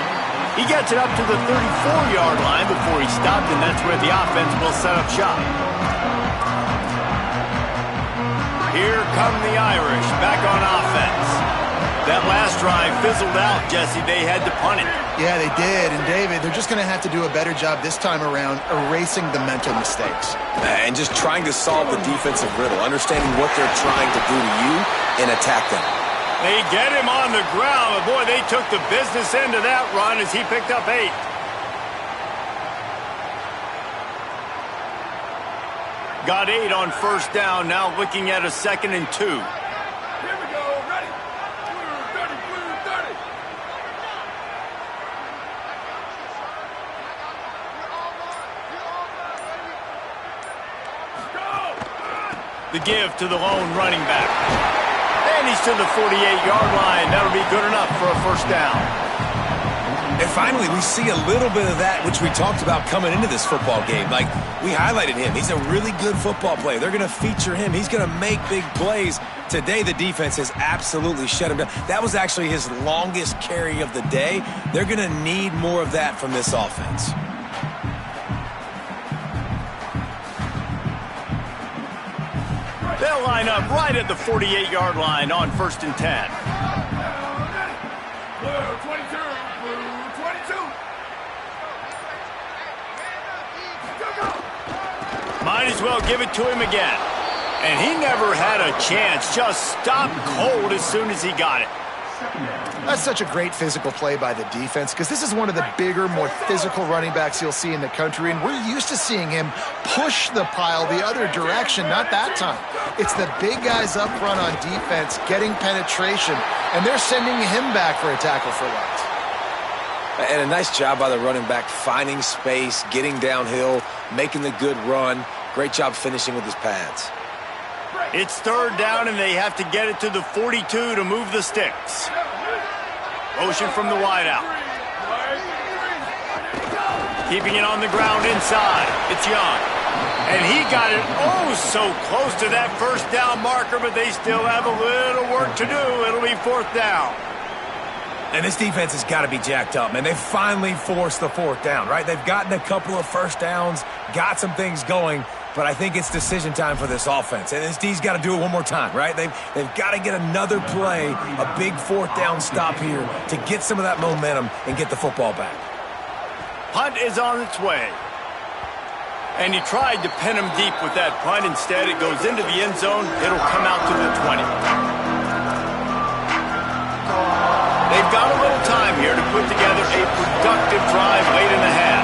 He gets it up to the 34-yard line before he stopped, and that's where the offense will set up shop. Here come the Irish back on offense. That last drive fizzled out, Jesse. They had to punt it. Yeah, they did. And, David, they're just going to have to do a better job this time around erasing the mental mistakes. And just trying to solve the defensive riddle, understanding what they're trying to do to you and attack them. They get him on the ground, but boy, they took the business end of that run as he picked up 8. Got 8 on first down, now looking at a 2nd and 2. Here we go, ready. Blue 30, blue 30. The give to the lone running back. And he's to the 48-yard line. That'll be good enough for a first down. If finally, we see a little bit of that, which we talked about coming into this football game. Like, we highlighted him. He's a really good football player. They're going to feature him. He's going to make big plays. Today, the defense has absolutely shut him down. That was actually his longest carry of the day. They're going to need more of that from this offense. They'll line up right at the 48-yard line on 1st and 10. Blue 22, blue 22. Might as well give it to him again. And he never had a chance. Just stopped cold as soon as he got it. That's such a great physical play by the defense because this is one of the bigger, more physical running backs you'll see in the country, and we're used to seeing him push the pile the other direction, not that time. It's the big guys up front on defense getting penetration, and they're sending him back for a tackle for loss. And a nice job by the running back, finding space, getting downhill, making the good run. Great job finishing with his pads. It's 3rd down, and they have to get it to the 42 to move the sticks. Motion from the wideout. Keeping it on the ground inside. It's Young. And he got it so close to that 1st down marker, but they still have a little work to do. It'll be 4th down. And this defense has got to be jacked up, man. They finally forced the 4th down, right? They've gotten a couple of 1st downs, got some things going, but I think it's decision time for this offense. And this D's got to do it one more time, right? They've got to get another play, a big 4th down stop here to get some of that momentum and get the football back. Punt is on its way. And he tried to pin him deep with that punt. Instead, it goes into the end zone. It'll come out to the 20. They've got a little time here to put together a productive drive late in the half.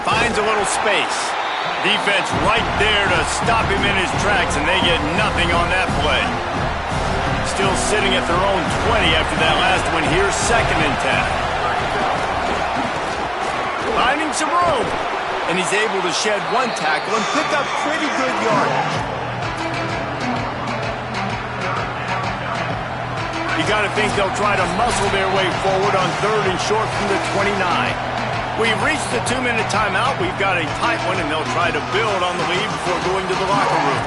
Finds a little space. Defense right there to stop him in his tracks, and they get nothing on that play. Still sitting at their own 20 after that last one. Here's 2nd and 10. Finding some room, and he's able to shed one tackle and pick up pretty good yardage. You got to think they'll try to muscle their way forward on 3rd and short from the 29. We've reached the 2-minute timeout. We've got a tight one, and they'll try to build on the lead before going to the locker room.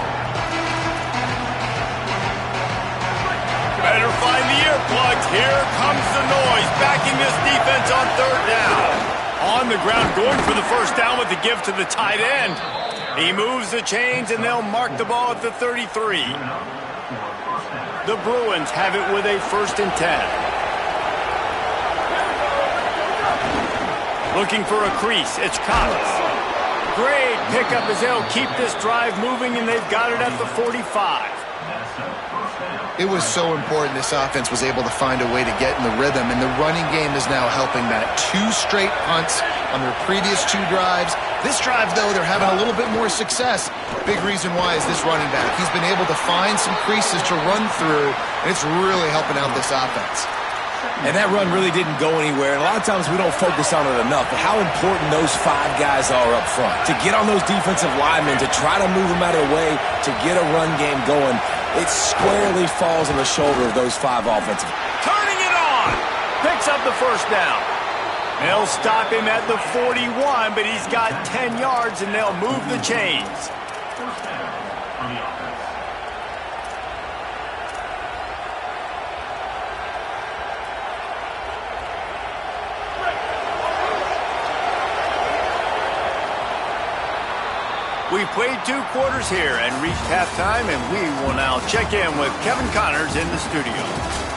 Better find the earplugs. Here comes the noise, backing this defense on 3rd down. On the ground, going for the 1st down with the give to the tight end. He moves the chains, and they'll mark the ball at the 33. The Bruins have it with a 1st and 10. Looking for a crease. It's Cox. Great pickup as they'll keep this drive moving, and they've got it at the 45. It was so important this offense was able to find a way to get in the rhythm, and the running game is now helping that. 2 straight punts on their previous 2 drives. This drive, though, they're having a little bit more success. Big reason why is this running back. He's been able to find some creases to run through, and it's really helping out this offense. And that run really didn't go anywhere. And a lot of times we don't focus on it enough, but how important those 5 guys are up front. To get on those defensive linemen, to try to move them out of the way, to get a run game going, it squarely falls on the shoulder of those 5 offensive. Turning it on! Picks up the 1st down. They'll stop him at the 41, but he's got 10 yards, and they'll move the chains. We've played 2 quarters here and reached halftime, and we will now check in with Kevin Connors in the studio.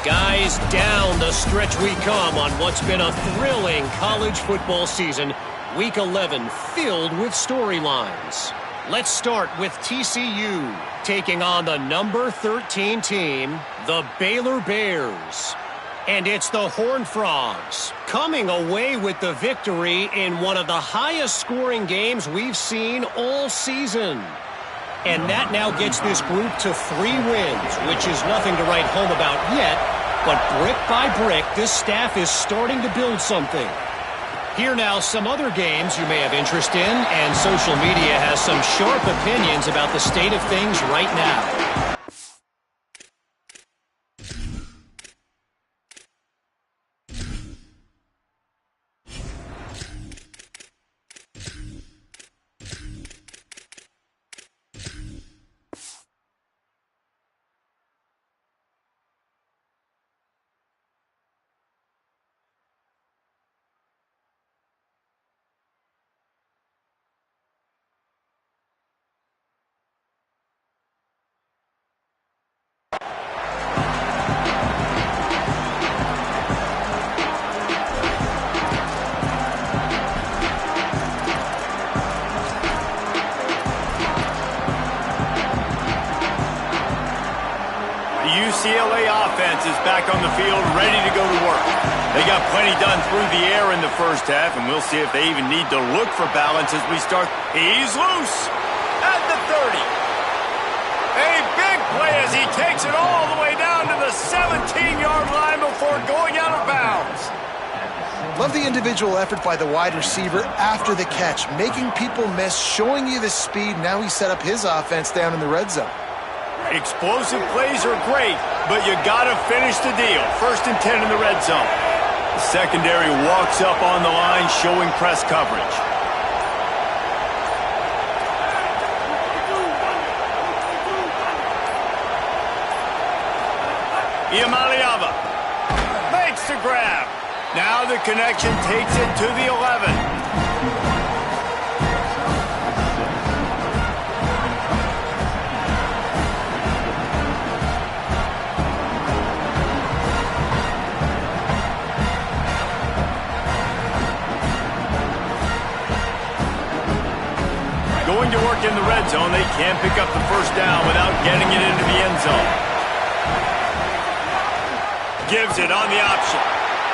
Guys, down the stretch we come on what's been a thrilling college football season. Week 11 filled with storylines. Let's start with TCU taking on the number 13 team, the Baylor Bears. And it's the Horned Frogs coming away with the victory in one of the highest scoring games we've seen all season. And that now gets this group to 3 wins, which is nothing to write home about yet. But brick by brick, this staff is starting to build something. Here now some other games you may have interest in, and social media has some sharp opinions about the state of things right now. back on the field, ready to go to work. They got plenty done through the air in the first half, and we'll see if they even need to look for balance as we start. He's loose at the 30. A big play as he takes it all the way down to the 17-yard line before going out of bounds. Love the individual effort by the wide receiver after the catch, making people miss, showing you the speed. Now he set up his offense down in the red zone. Explosive plays are great, but you got to finish the deal. 1st and 10 in the red zone. The secondary walks up on the line, showing press coverage. Iamaleava makes the grab. Now the connection takes it to the 11. Going to work in the red zone, they can't pick up the first down without getting it into the end zone. Gives it on the option.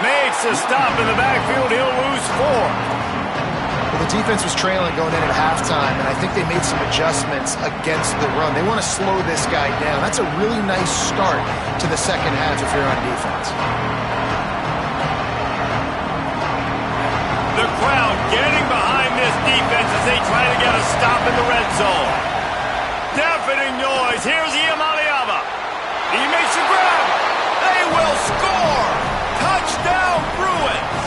Makes a stop in the backfield. He'll lose 4. Well, the defense was trailing going in at halftime, and I think they made some adjustments against the run. They want to slow this guy down. That's a really nice start to the second half if you're on defense. The crowd getting behind this defense as they try to get a stop in the red zone. Deafening noise. Here's Iamaleava. He makes a grab. They will score. Touchdown, Bruins.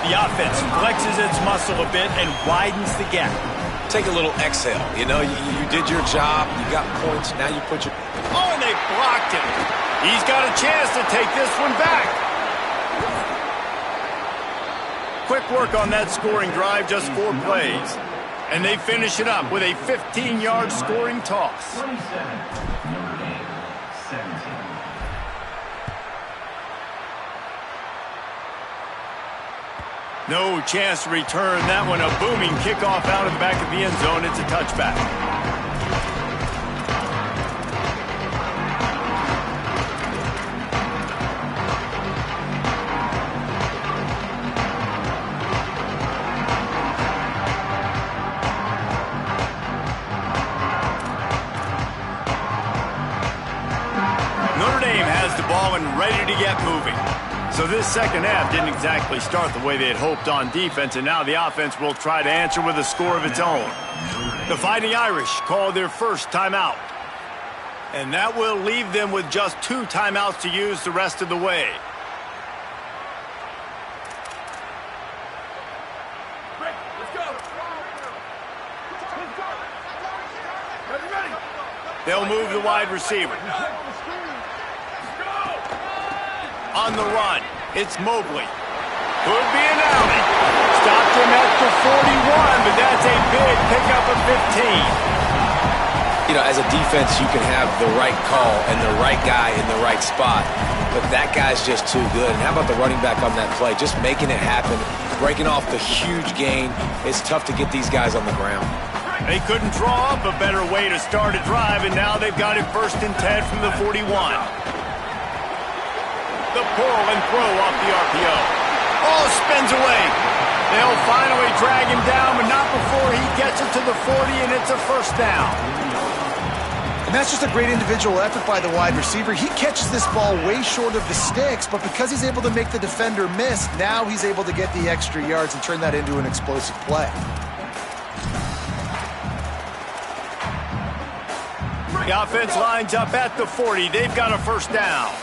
The offense flexes its muscle a bit and widens the gap. Take a little exhale. You know, you did your job. You got points. Now you put your... Oh, and they blocked him. He's got a chance to take this one back. Quick work on that scoring drive, just 4 plays. And they finish it up with a 15-yard scoring toss. No chance to return that one. A booming kickoff out of the back of the end zone. It's a touchback. Notre Dame has the ball and ready to get moving. So this second half didn't exactly start the way they had hoped on defense, and now the offense will try to answer with a score of its own. The Fighting Irish call their first timeout. And that will leave them with just 2 timeouts to use the rest of the way. Let's go. Ready. They'll move the wide receiver. On the run, it's Mobley. Could be an alley. Stopped him at the 41, but that's a big pickup of 15. You know, as a defense, you can have the right call and the right guy in the right spot, but that guy's just too good. And how about the running back on that play? Just making it happen, breaking off the huge gain. It's tough to get these guys on the ground. They couldn't draw up a better way to start a drive, and now they've got it 1st and 10 from the 41. The pull and throw off the RPO. Oh, spins away. They'll finally drag him down, but not before he gets it to the 40, and it's a first down. And that's just a great individual effort by the wide receiver. He catches this ball way short of the sticks, but because he's able to make the defender miss, now he's able to get the extra yards and turn that into an explosive play. The offense lines up at the 40. They've got a first down.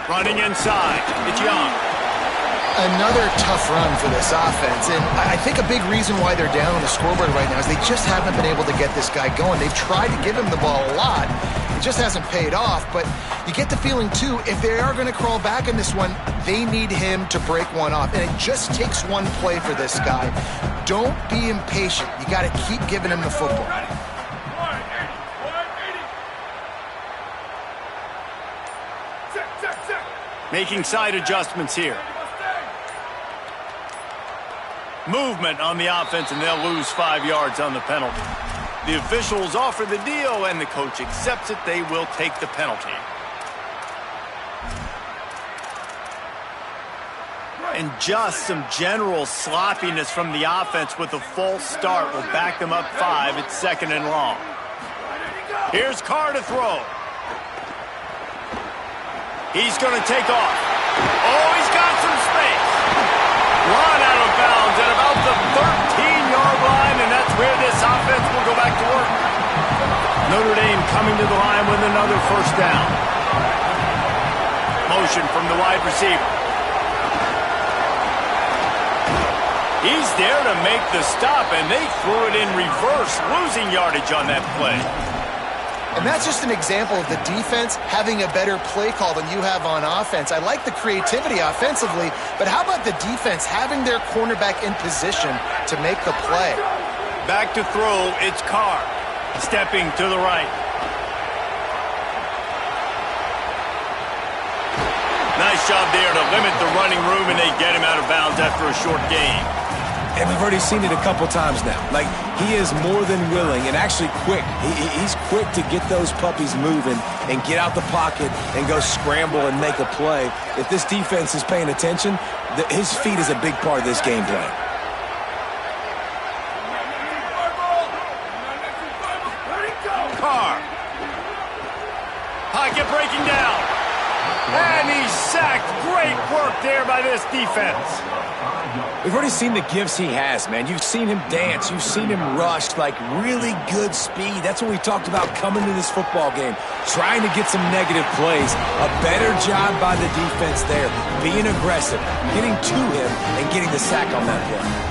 Running inside, it's Young. Another tough run for this offense, and I think a big reason why they're down on the scoreboard right now is they just haven't been able to get this guy going. They've tried to give him the ball a lot. It just hasn't paid off, but you get the feeling, too, if they are going to crawl back in this one, they need him to break one off, and it just takes one play for this guy. Don't be impatient. You got to keep giving him the football. Making side adjustments here. Movement on the offense, and they'll lose 5 yards on the penalty. The officials offer the deal, and the coach accepts it. They will take the penalty. And just some general sloppiness from the offense with a false start will back them up 5. It's 2nd and long. Here's Carr to throw. He's going to take off. Oh, he's got some space. Run out of bounds at about the 13-yard line, and that's where this offense will go back to work. Notre Dame coming to the line with another 1st down. Motion from the wide receiver. He's there to make the stop, and they threw it in reverse, losing yardage on that play. And that's just an example of the defense having a better play call than you have on offense. I like the creativity offensively, but how about the defense having their cornerback in position to make the play? Back to throw, it's Carr. Stepping to the right. Nice job there to limit the running room, and they get him out of bounds after a short gain. And we've already seen it a couple times now. Like, he is more than willing and actually quick. He's quick to get those puppies moving and get out the pocket and go scramble and make a play. If this defense is paying attention, his feet is a big part of this game plan. Carr. Pocket breaking down. And he's sacked. Great work there by this defense. We've already seen the gifts he has, man. You've seen him dance. You've seen him rush, like really good speed. That's what we talked about coming to this football game, trying to get some negative plays. A better job by the defense there, being aggressive, getting to him, and getting the sack on that play.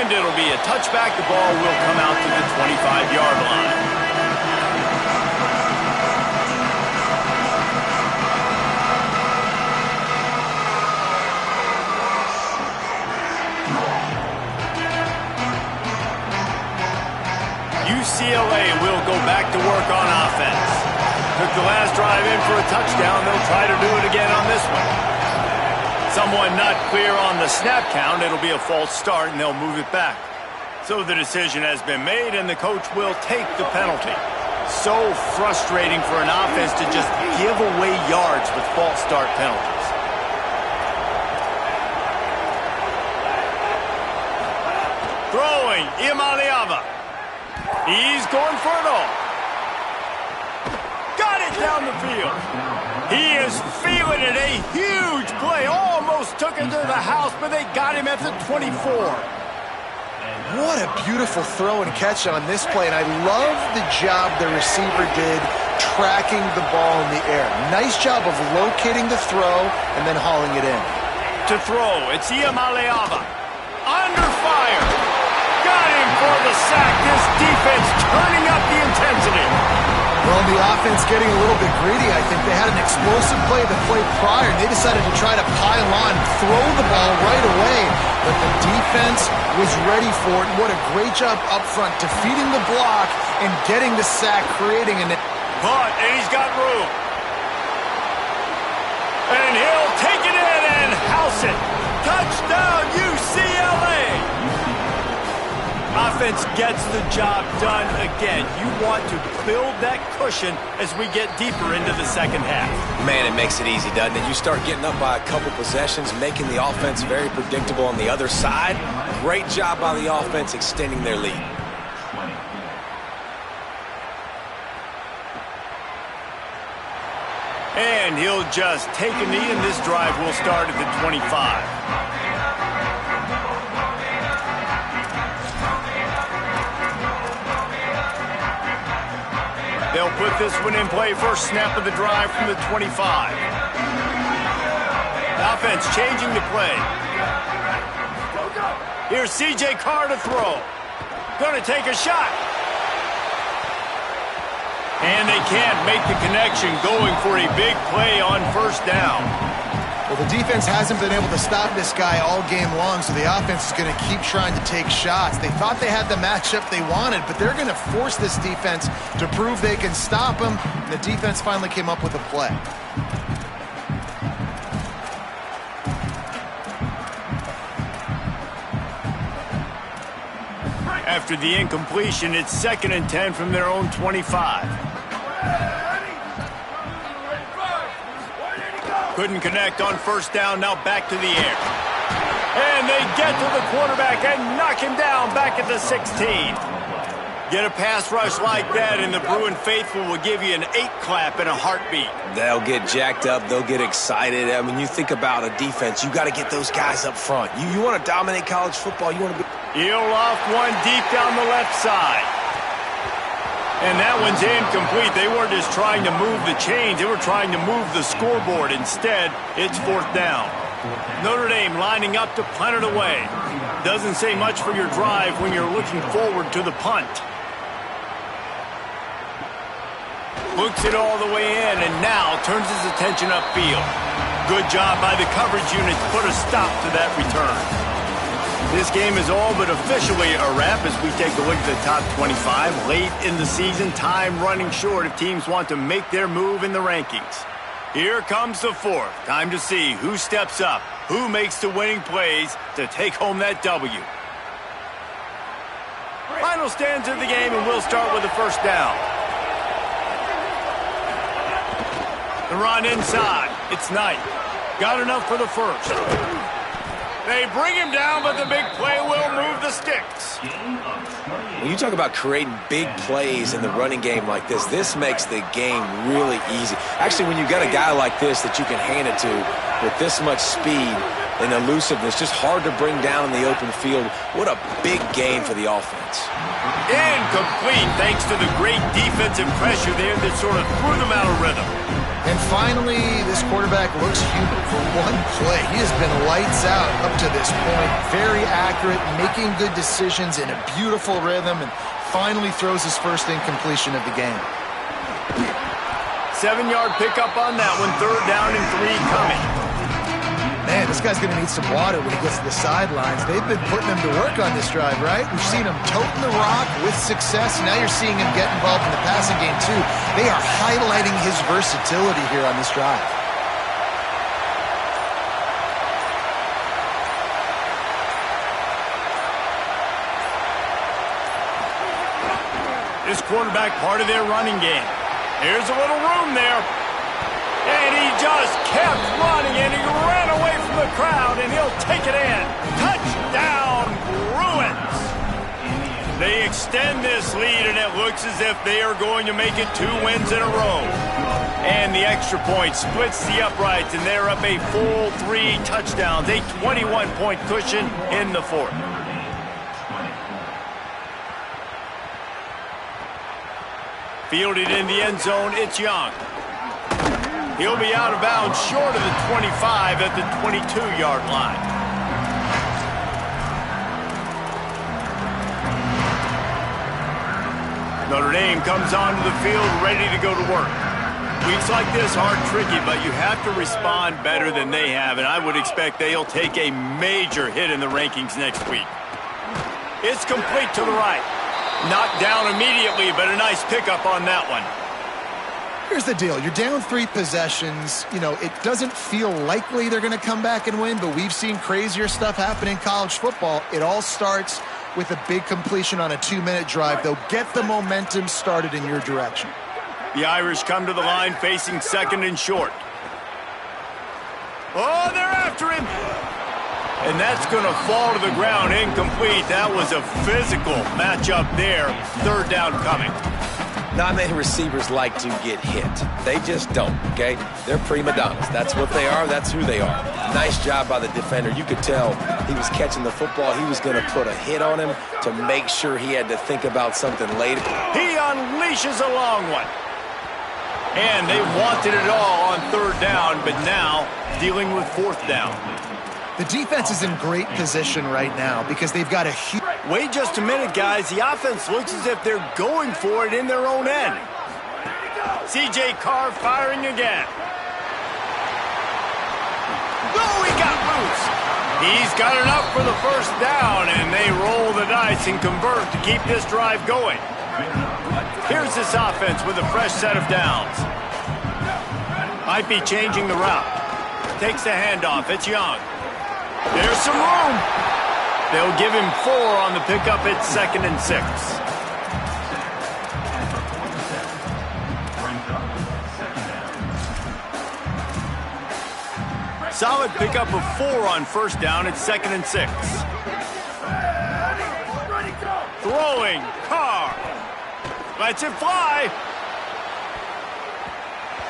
And it'll be a touchback. The ball will come out to the 25-yard line. UCLA will go back to work on offense. Took the last drive in for a touchdown. They'll try to do it again on this one. Someone not clear on the snap count. It'll be a false start, and they'll move it back. So the decision has been made, and the coach will take the penalty. So frustrating for an offense to just give away yards with false start penalties. Throwing, Imaliava. He's going for it all. Got it down the field. He is feeling it. A huge play. Almost took it to the house, but they got him at the 24. What a beautiful throw and catch on this play. And I love the job the receiver did tracking the ball in the air. Nice job of locating the throw and then hauling it in. To throw, it's Iamaleava. Under fire. Got him for the sack. This defense turning up the intensity. Well, the offense getting a little bit greedy. I think they had an explosive play the play prior, and they decided to try to pile on, throw the ball right away. But the defense was ready for it. What a great job up front, defeating the block and getting the sack, creating an... But, and he's got room. And he'll take it in and house it. Touchdown, UCLA! Offense gets the job done again. You want to build that cushion as we get deeper into the second half. Man, it makes it easy, doesn't it? You start getting up by a couple possessions, making the offense very predictable on the other side. Great job by the offense extending their lead. And he'll just take a knee, and this drive will start at the 25. They'll put this one in play. First snap of the drive from the 25. Offense changing the play. Here's C.J. Carr to throw. Going to take a shot. And they can't make the connection, going for a big play on first down. Well, the defense hasn't been able to stop this guy all game long, so the offense is going to keep trying to take shots. They thought they had the matchup they wanted, but they're going to force this defense to prove they can stop him. And the defense finally came up with a play. After the incompletion, it's 2nd and 10 from their own 25. Couldn't connect on 1st down, now back to the air. And they get to the quarterback and knock him down back at the 16. Get a pass rush like that, and the Bruin faithful will give you an 8-clap in a heartbeat. They'll get jacked up. They'll get excited. I mean, you think about a defense. You got to get those guys up front. You want to dominate college football. You want to be... He'll off one deep down the left side. And that one's incomplete. They weren't just trying to move the chains. They were trying to move the scoreboard. Instead, it's 4th down. Notre Dame lining up to punt it away. Doesn't say much for your drive when you're looking forward to the punt. Looks it all the way in, and now turns his attention upfield. Good job by the coverage unit to put a stop to that return. This game is all but officially a wrap as we take a look at the top 25. Late in the season, time running short if teams want to make their move in the rankings. Here comes the 4th. Time to see who steps up, who makes the winning plays to take home that W. Final stands of the game, and we'll start with the 1st down. The run inside. It's Knight. Got enough for the 1st. They bring him down, but the big play will move the sticks. When you talk about creating big plays in the running game like this makes the game really easy. Actually, when you got a guy like this that you can hand it to with this much speed and elusiveness, just hard to bring down in the open field. What a big game for the offense. Incomplete, thanks to the great defensive pressure there that sort of threw them out of rhythm. And finally, this quarterback looks human for one play. He has been lights out up to this point. Very accurate, making good decisions in a beautiful rhythm, and finally throws his 1st incompletion of the game. 7-yard pickup on that one. 3rd down and 3 coming. Man, this guy's going to need some water when he gets to the sidelines. They've been putting him to work on this drive, right? We've seen him toting the rock with success. Now you're seeing him get involved in the passing game, too. They are highlighting his versatility here on this drive. This quarterback part of their running game. Here's a little room there. And he just kept running, and he ran away from the crowd, and he'll take it in. Touchdown, Bruins! They extend this lead, and it looks as if they are going to make it 2 wins in a row. And the extra point splits the uprights, and they're up a full 3 touchdowns, a 21-point cushion in the 4th. Fielded in the end zone, it's Young. He'll be out of bounds short of the 25 at the 22-yard line. Notre Dame comes onto the field ready to go to work. Weeks like this are tricky, but you have to respond better than they have, and I would expect they'll take a major hit in the rankings next week. It's complete to the right. Knocked down immediately, but a nice pickup on that one. Here's the deal. You're down 3 possessions. You know, it doesn't feel likely they're going to come back and win, but we've seen crazier stuff happen in college football. It all starts with a big completion on a 2-minute drive. They'll get the momentum started in your direction. The Irish come to the line facing 2nd and short. Oh, they're after him. And that's going to fall to the ground incomplete. That was a physical matchup there. 3rd down coming. Not many receivers like to get hit. They just don't, okay? They're prima donnas. That's what they are. That's who they are. Nice job by the defender. You could tell he was catching the football. He was going to put a hit on him to make sure he had to think about something later. He unleashes a long one. And they wanted it all on 3rd down, but now dealing with 4th down. The defense is in great position right now because they've got a huge... Wait just a minute, guys. The offense looks as if they're going for it in their own end. C.J. Carr firing again. Oh, he got loose. He's got enough for the 1st down, and they roll the dice and convert to keep this drive going. Here's this offense with a fresh set of downs. Might be changing the route. Takes the handoff. It's Young. There's some room. They'll give him 4 on the pickup at 2nd and 6. Solid pickup of 4 on 1st down at 2nd and 6. Throwing, Carr. Lets it fly.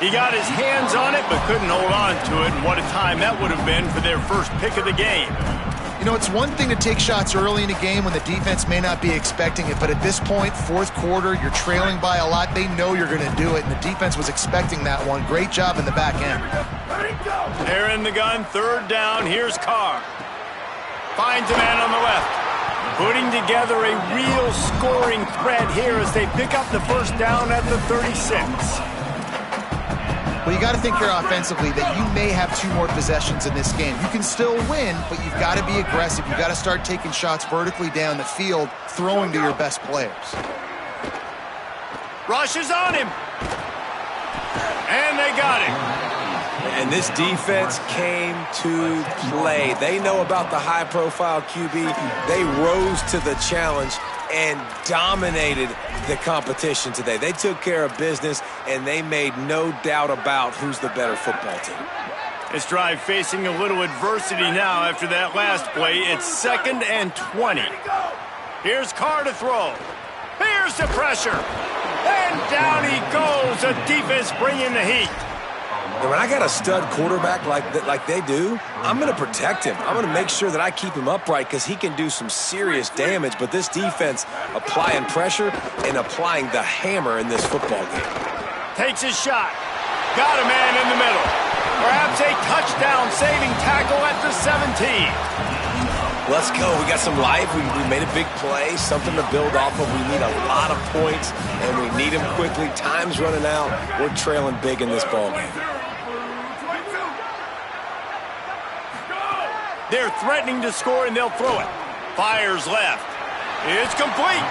He got his hands on it, but couldn't hold on to it. And what a time that would have been for their first pick of the game. You know, it's one thing to take shots early in a game when the defense may not be expecting it, but at this point, 4th quarter, you're trailing by a lot. They know you're going to do it, and the defense was expecting that one. Great job in the back end. They're in the gun, 3rd down. Here's Carr. Finds a man on the left. Putting together a real scoring threat here as they pick up the 1st down at the 36. Well, you got to think here offensively that you may have 2 more possessions in this game. You can still win, but you've got to be aggressive. You've got to start taking shots vertically down the field, throwing to your best players. Rush is on him. And they got him. And this defense came to play. They know about the high-profile QB. They rose to the challenge and dominated the competition today. They took care of business, and they made no doubt about who's the better football team. This drive facing a little adversity now after that last play. It's 2nd and 20. Here's Carr to throw. Here's the pressure. And down he goes. The defense bringing the heat. And when I got a stud quarterback like they do, I'm going to protect him. I'm going to make sure that I keep him upright because he can do some serious damage. But this defense applying pressure and applying the hammer in this football game. Takes his shot. Got a man in the middle. Perhaps a touchdown-saving tackle at the 17. Let's go. We got some life. We made a big play, something to build off of. We need a lot of points, and we need them quickly. Time's running out. We're trailing big in this ball game. They're threatening to score, and they'll throw it. Fires left. It's complete.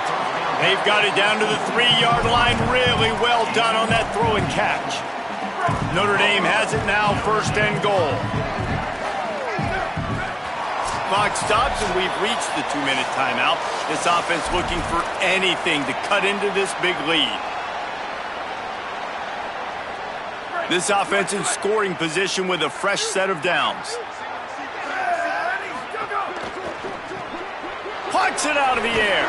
They've got it down to the 3-yard line. Really well done on that throw and catch. Notre Dame has it now, 1st and goal. Clock stops, and we've reached the 2-minute timeout. This offense looking for anything to cut into this big lead. This offense in scoring position with a fresh set of downs. Puts it out of the air.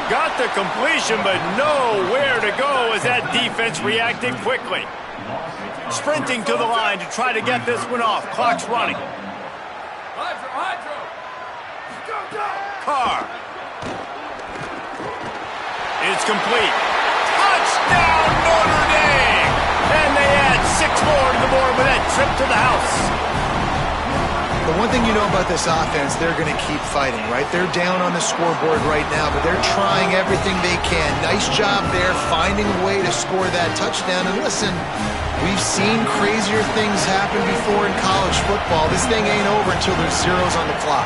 Got the completion, but nowhere to go as that defense reacted quickly. Sprinting to the line to try to get this one off. Clock's running. Carr. It's complete. Touchdown, Notre Dame! And they add 6 more to the board with that trip to the house. The one thing you know about this offense, they're going to keep fighting, right? They're down on the scoreboard right now, but they're trying everything they can. Nice job there, finding a way to score that touchdown. And listen, we've seen crazier things happen before in college football. This thing ain't over until there's zeros on the clock.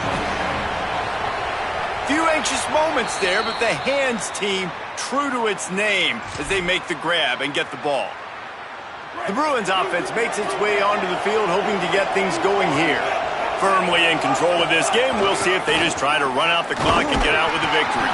Few anxious moments there, but the hands team true to its name as they make the grab and get the ball. The Bruins offense makes its way onto the field, hoping to get things going here. Firmly in control of this game. We'll see if they just try to run out the clock and get out with the victory.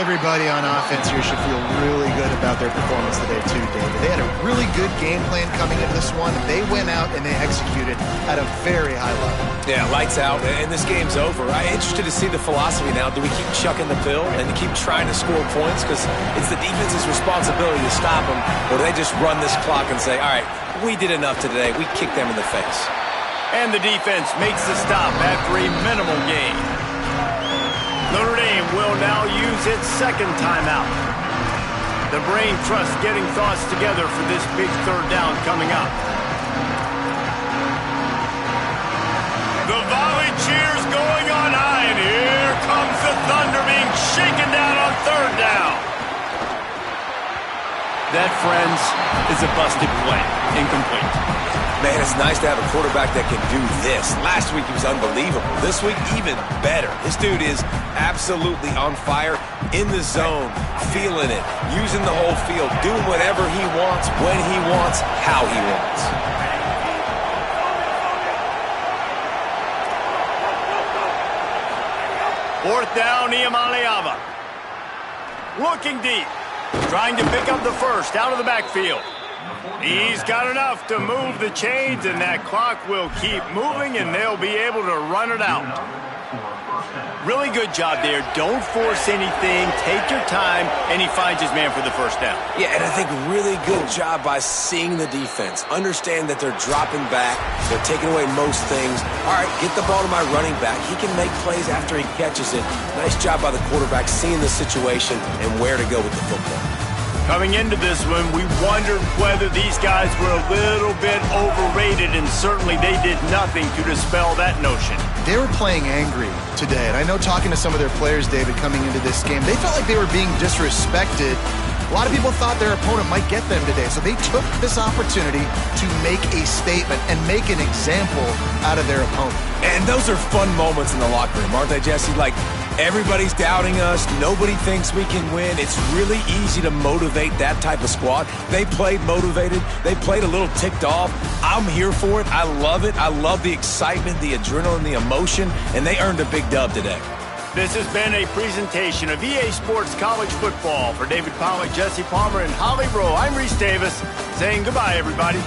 Everybody on offense here should feel really good about their performance today too, David. They had a really good game plan coming into this one. They went out and they executed at a very high level. Yeah, lights out, and this game's over. I'm interested to see the philosophy now. Do we keep chucking the pill and keep trying to score points? Because it's the defense's responsibility to stop them. Or do they just run this clock and say, all right, we did enough today. We kicked them in the face. And the defense makes the stop after a minimal gain. Notre Dame will now use its 2nd timeout. The brain trust getting thoughts together for this big 3rd down coming up. The volley cheers going on high, and here comes the Thunder being shaken down on 3rd down. That, friends, is a busted play. Incomplete. Man, it's nice to have a quarterback that can do this. Last week he was unbelievable. This week, even better. This dude is absolutely on fire, in the zone, feeling it, using the whole field, doing whatever he wants, when he wants, how he wants. Fourth down, Niamaleava. Looking deep. Trying to pick up the first out of the backfield. He's got enough to move the chains, and that clock will keep moving, and they'll be able to run it out. Really good job there. Don't force anything. Take your time, and he finds his man for the first down. Yeah, and I think really good job by seeing the defense. Understand that they're dropping back. They're taking away most things. All right, get the ball to my running back. He can make plays after he catches it. Nice job by the quarterback seeing the situation and where to go with the football. Coming into this one, we wondered whether these guys were a little bit overrated, and certainly they did nothing to dispel that notion. They were playing angry today, and I know talking to some of their players, David, coming into this game, they felt like they were being disrespected. A lot of people thought their opponent might get them today, so they took this opportunity to make a statement and make an example out of their opponent. And those are fun moments in the locker room, aren't they, Jesse? Like, everybody's doubting us. Nobody thinks we can win. It's really easy to motivate that type of squad. They played motivated. They played a little ticked off. I'm here for it. I love it. I love the excitement, the adrenaline, the emotion, and they earned a big dub today. This has been a presentation of EA Sports College Football. For David Pollack, Jesse Palmer, and Holly Rowe, I'm Reese Davis saying goodbye, everybody.